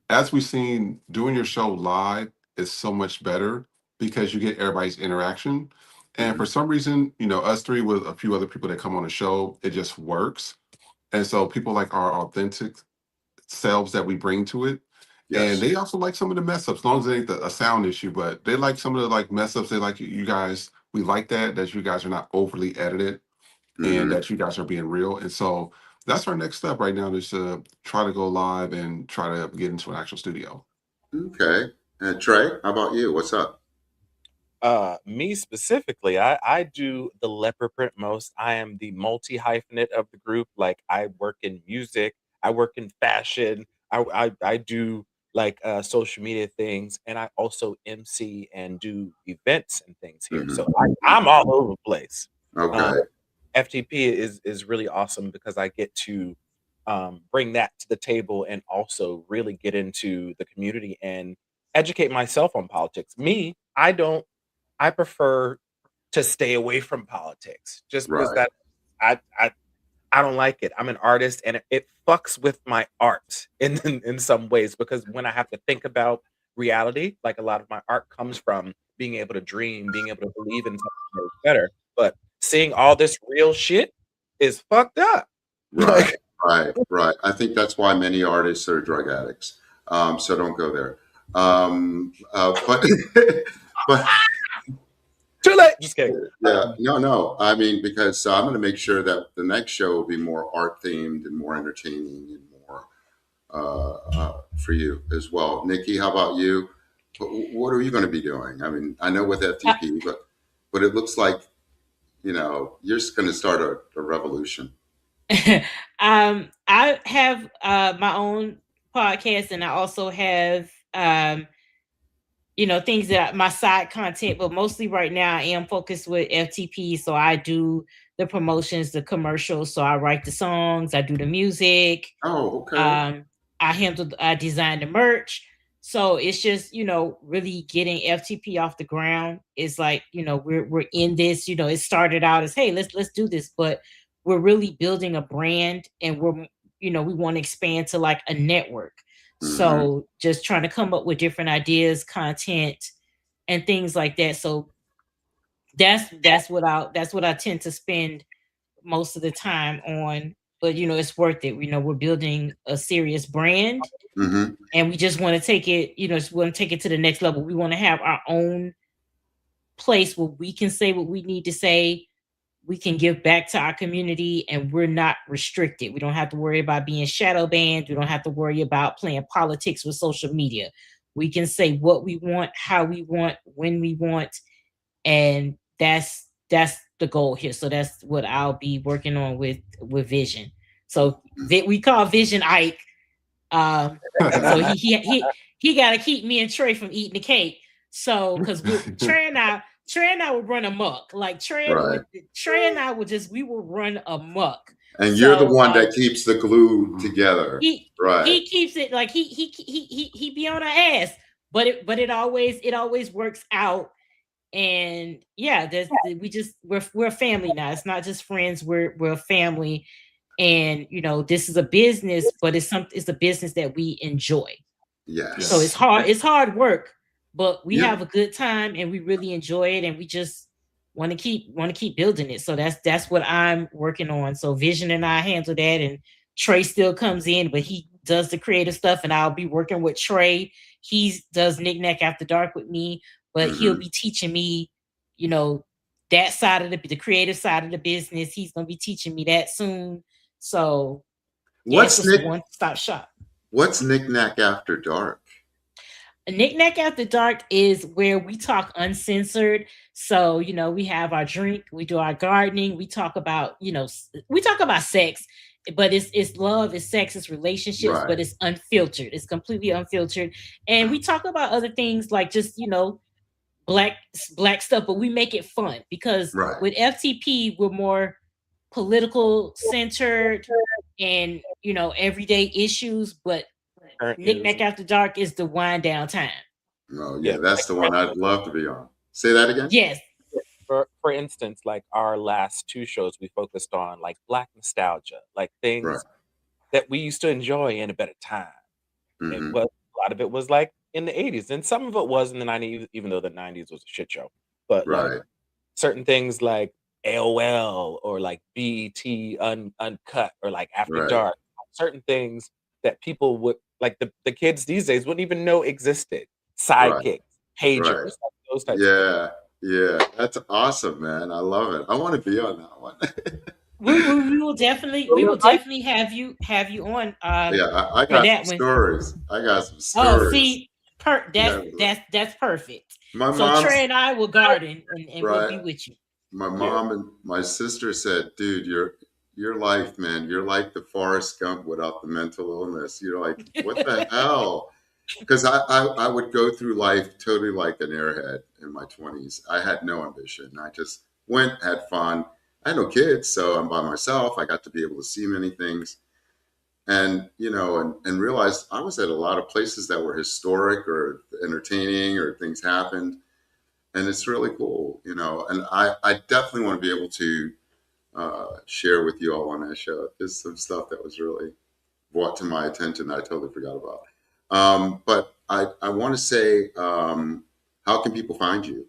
As we've seen, doing your show live is so much better because you get everybody's interaction. And for some reason, us three with a few other people that come on the show, it just works. And so people like our authentic selves that we bring to it. Yes. And they also like some of the mess ups, as long as it ain't a sound issue, but they like some of the like mess ups. They like you guys. We like that you guys are not overly edited and that you guys are being real. And so that's our next step right now, is to try to go live and try to get into an actual studio. Okay. Trey, how about you? What's up? Me specifically, I do the leopard print most. I am the multi-hyphenate of the group. Like, I work in music, I work in fashion, I do like social media things, and I also MC and do events and things here. So I'm all over the place. Okay. FTP is really awesome because I get to bring that to the table and also really get into the community and educate myself on politics. I prefer to stay away from politics just because Right. that I don't like it. I'm an artist, and it fucks with my art in some ways, because when I have to think about reality, like, a lot of my art comes from being able to dream, being able to believe in something that is better. But seeing all this real shit is fucked up. Right. Right. I think that's why many artists are drug addicts. So don't go there. But Too late. Just kidding. yeah, no. I mean, because I'm going to make sure that the next show will be more art themed and more entertaining and more for you as well. Nikki, how about you? What are you going to be doing? I mean, I know with FTP, but it looks like, you're just going to start a revolution. I have my own podcast, and I also have things that my side content, but mostly right now I am focused with FTP. So I do the promotions, the commercials. So I write the songs, I do the music. Oh, okay. I design the merch. So it's just, really getting FTP off the ground. It's like, we're in this, it started out as, hey, let's do this, but we're really building a brand, and we want to expand to like a network. So just trying to come up with different ideas, content, and things like that. So that's what I tend to spend most of the time on. But it's worth it. We're building a serious brand, and we just want to take it. Just want to take it to the next level. We want to have our own place where we can say what we need to say. We can give back to our community, and we're not restricted. We don't have to worry about being shadow banned. We don't have to worry about playing politics with social media. We can say what we want, how we want, when we want, and that's the goal here. So that's what I'll be working on with Vision. So we call Vision Ike, So he got to keep me and Trey from eating the cake. So because Trey and I would run amok. Like Trey and I we will run amok. And you're the one that keeps the glue together. He keeps it like he be on our ass, but it always works out. And yeah, we're a family now. It's not just friends. We're a family, and this is a business, but it's a business that we enjoy. Yes. So it's hard work, but we have a good time and we really enjoy it, and we just want to keep building it. So that's what I'm working on. So Vision and I handle that, and Trey still comes in, but he does the creative stuff, and I'll be working with Trey. He does Knick-Knack After Dark with me, but he'll be teaching me, that side of the creative side of the business. He's gonna be teaching me that soon. So what's it's a one-stop shop. What's Knick-Knack After Dark? Knick-Knack After Dark is where we talk uncensored. So, we have our drink, we do our gardening, we talk about, sex, but it's love, it's sex, it's relationships, but it's unfiltered. It's completely unfiltered. And we talk about other things like just, black stuff, but we make it fun because with FTP, we're more political centered and, everyday issues, but Knick-Knack After Dark is the wind down time. Oh yeah, that's the one I'd love to be on. Say that again. Yes. For instance, like our last two shows, we focused on like Black nostalgia, like things that we used to enjoy in a better time. A lot of it was like in the 80s, and some of it was in the 90s, even though the 90s was a shit show. But like certain things like AOL or like BET Uncut or like After Dark, certain things that people would like the kids these days wouldn't even know existed. Sidekicks, pagers, like those types of things. Yeah, that's awesome, man. I love it. I want to be on that one. we will definitely have you on. I got some stories. I got some stories. Oh, see, that's perfect. So Trey and I will garden and we'll be with you. My mom and my sister said, "Dude, your life, man. You're like the Forrest Gump without the mental illness. You're like, what the hell?" Because I would go through life totally like an airhead in my 20s. I had no ambition. I just went, had fun. I had no kids, so I'm by myself. I got to be able to see many things. And, and realized I was at a lot of places that were historic or entertaining or things happened. And it's really cool, and I definitely want to be able to share with you all on that show. There's some stuff that was really brought to my attention that I totally forgot about. But I want to say, how can people find you?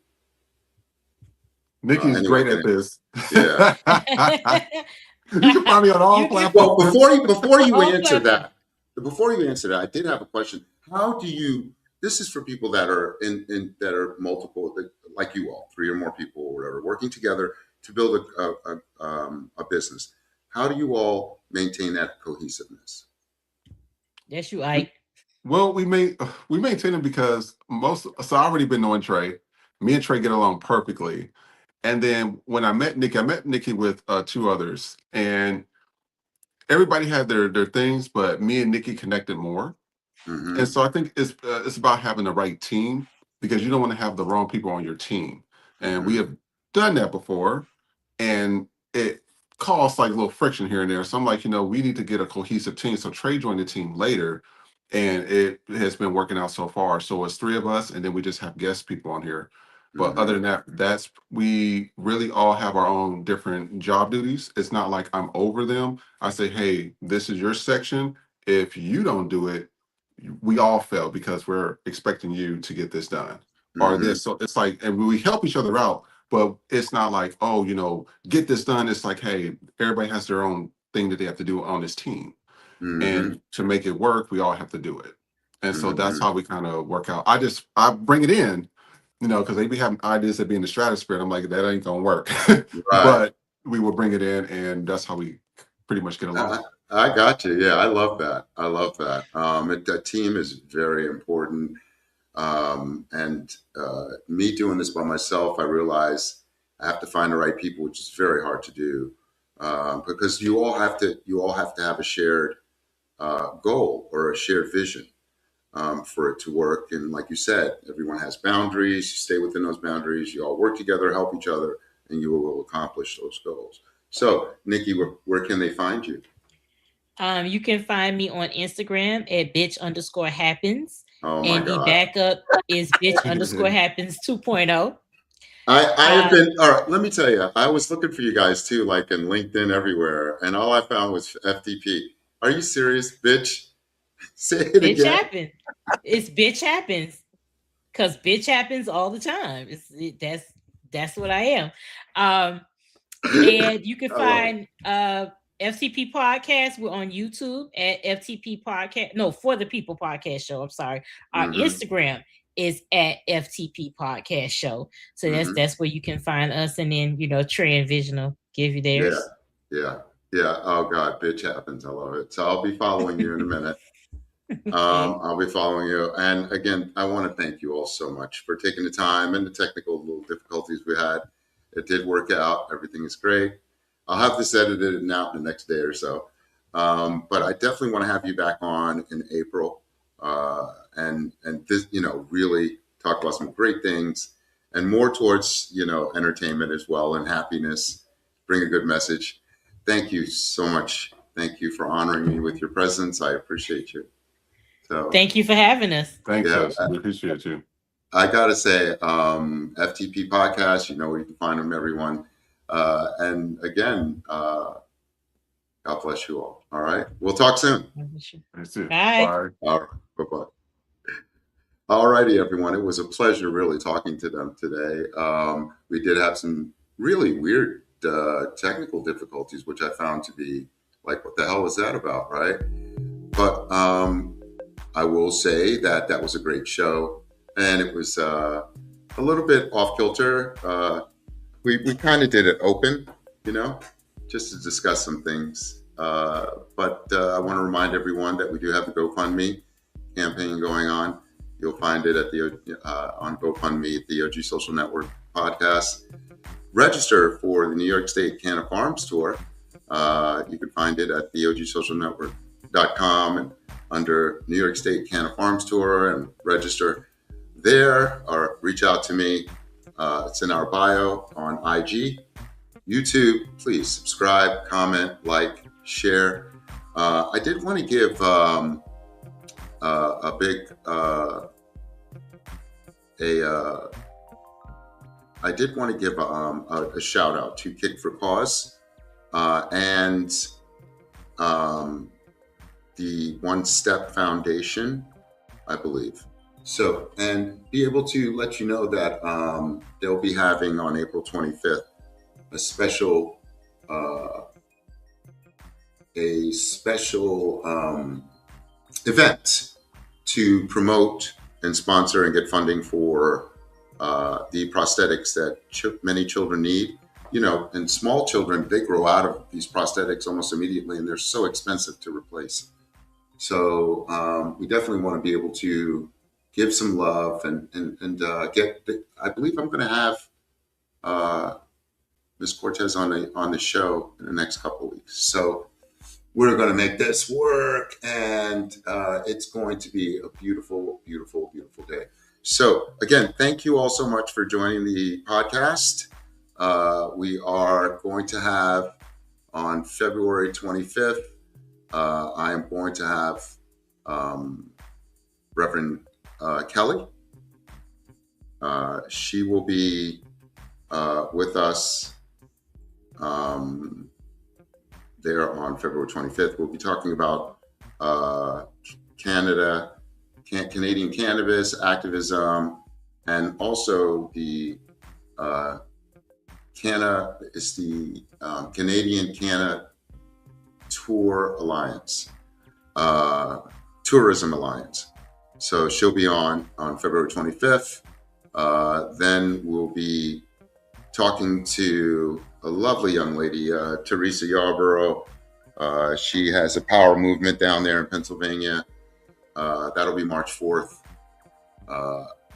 Nikki's great at this. Yeah. You can find me on all platforms. Well, before you answer that, I did have a question. How do you? This is for people that are that are multiple, like you all, 3 or more people or whatever, working together to build a business. How do you all maintain that cohesiveness? Yes, you, Ike. Well, we maintain it because so I've already been knowing Trey. Me and Trey get along perfectly. And then when I met Nikki with 2 others, and everybody had their things, but me and Nikki connected more. And so I think it's about having the right team, because you don't want to have the wrong people on your team. And we have done that before, and it caused like a little friction here and there. So I'm like, we need to get a cohesive team. So Trey joined the team later, and it has been working out so far. So it's 3 of us, and then we just have guest people on here. But other than that, we really all have our own different job duties. It's not like I'm over them. I say, hey, this is your section. If you don't do it, we all fail because we're expecting you to get this done or this. So it's like, and we help each other out, but it's not like, oh, get this done. It's like, hey, everybody has their own thing that they have to do on this team. And to make it work, we all have to do it. And so that's how we kind of work out. I bring it in, because they be having ideas that be in the stratosphere. I'm like, that ain't gonna work. But we will bring it in, and that's how we pretty much get along. I got you. Yeah, I love that. That team is very important. And me doing this by myself, I realize I have to find the right people, which is very hard to do, because you all have to have a shared goal or a shared vision for it to work. And like you said, everyone has boundaries. You stay within those boundaries. You all work together, help each other, and you will accomplish those goals. So, Nikki, where can they find you? You can find me on Instagram at bitch_happens. Oh my and God. the backup is bitch_happens 2.0. I have been, all right, let me tell you, I was looking for you guys too, like in LinkedIn everywhere, and all I found was FTP. Are you serious, bitch? Say it Bitch again. happens. It's bitch happens. Because bitch happens all the time. That's what I am. And you can find FTP Podcast. We're on YouTube at FTP Podcast. No, For the People Podcast Show. I'm sorry. Our Instagram is at FTP Podcast Show. So that's where you can find us. And then, Trey and Vision will give you theirs. Yeah. Oh God, bitch happens. I love it. So I'll be following you in a minute. Okay. I'll be following you. And again, I want to thank you all so much for taking the time and the technical little difficulties we had. It did work out. Everything is great. I'll have this edited and out in the next day or so. But I definitely want to have you back on in April and this, really talk about some great things and more towards, entertainment as well and happiness, bring a good message. Thank you so much. Thank you for honoring me with your presence. I appreciate you. So thank you for having us. Thanks, us. We appreciate you. I gotta say, FTP Podcast, where you can find them, everyone. And again, God bless you all. All right. We'll talk soon. That's it. Bye. All right. Bye-bye. All righty, everyone. It was a pleasure really talking to them today. We did have some really weird technical difficulties, which I found to be like, what the hell was that about, right? But I will say that was a great show. And it was a little bit off kilter. We kind of did it open, just to discuss some things. But I want to remind everyone that we do have the GoFundMe campaign going on. You'll find it at on GoFundMe at the OG Social Network podcast. Register for the New York State Can of Farms tour. You can find it at the OGSocialNetwork.com and under New York State Can of Farms tour and register there or reach out to me. It's in our bio on IG. YouTube, please subscribe, comment, like, share. I did want to give a shout out to Kick for Cause and the One Step Foundation, I believe. So, and be able to let you know that they'll be having on April 25th a special event to promote and sponsor and get funding for the prosthetics that many children need. And small children, they grow out of these prosthetics almost immediately, and they're so expensive to replace. So we definitely want to be able to give some love and I believe I'm going to have Ms. Cortez on the show in the next couple of weeks. So we're going to make this work, and it's going to be a beautiful, beautiful, beautiful day. So again, thank you all so much for joining the podcast. We are going to have on February 25th, I am going to have Reverend Kelly. She will be with us there on February 25th. We'll be talking about Canadian cannabis activism, and also the Canadian Canna Tour Alliance, Tourism Alliance. So she'll be on February 25th. Then we'll be talking to a lovely young lady, Teresa Yarborough. She has a power movement down there in Pennsylvania. That'll be March 4th.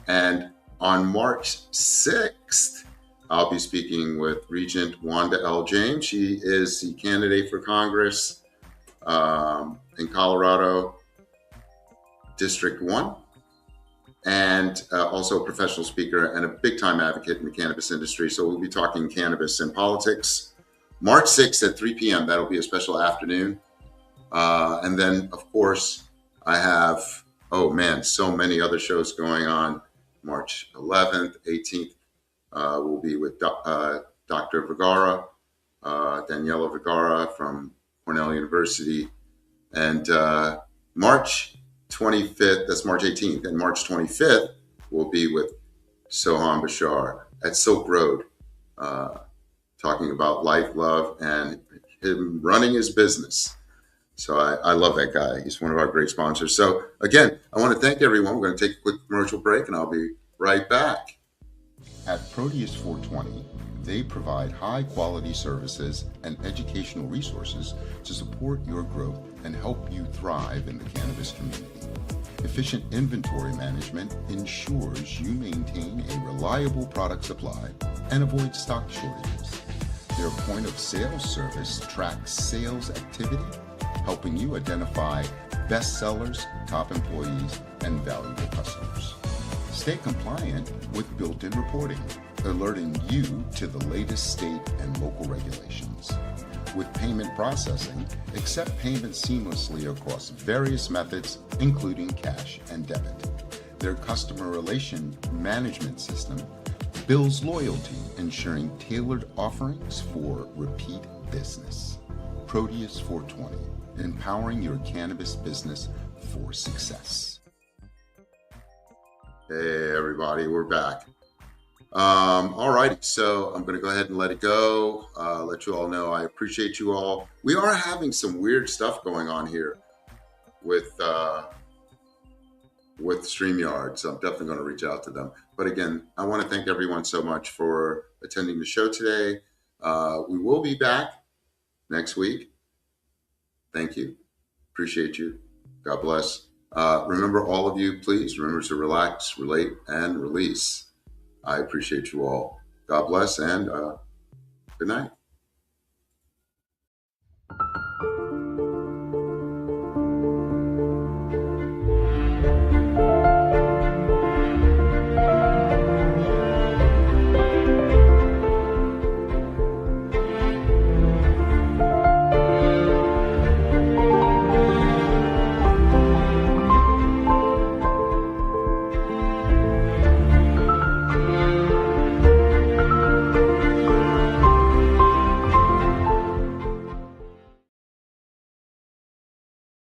And on March 6th, I'll be speaking with Regent Wanda L. James. She is the candidate for Congress in Colorado, District 1, and also a professional speaker and a big-time advocate in the cannabis industry. So we'll be talking cannabis and politics. March 6th at 3 p.m. That'll be a special afternoon. And then, of course, I have, so many other shows going on. March 11th, 18th, we'll be with Dr. Vergara, Daniela Vergara from Cornell University. And March 25th, that's March 18th, and March 25th, we'll be with Sohan Bashar at Silk Road, talking about life, love, and him running his business. So I love that guy. He's one of our great sponsors. So again, I want to thank everyone. We're going to take a quick commercial break, and I'll be right back. At Proteus 420, they provide high-quality services and educational resources to support your growth and help you thrive in the cannabis community. Efficient inventory management ensures you maintain a reliable product supply and avoid stock shortages. Their point-of-sale service tracks sales activity, helping you identify best sellers, top employees, and valuable customers. Stay compliant with built-in reporting, alerting you to the latest state and local regulations. With payment processing, accept payments seamlessly across various methods, including cash and debit. Their customer relation management system builds loyalty, ensuring tailored offerings for repeat business. Proteus 420, empowering your cannabis business for success. Hey everybody, we're back. All righty, so I'm going to go ahead and let it go. Let you all know I appreciate you all. We are having some weird stuff going on here with StreamYard, so I'm definitely going to reach out to them. But again, I want to thank everyone so much for attending the show today. We will be back next week. Thank you. Appreciate you. God bless. Remember, all of you, please remember to relax, relate, and release. I appreciate you all. God bless and good night.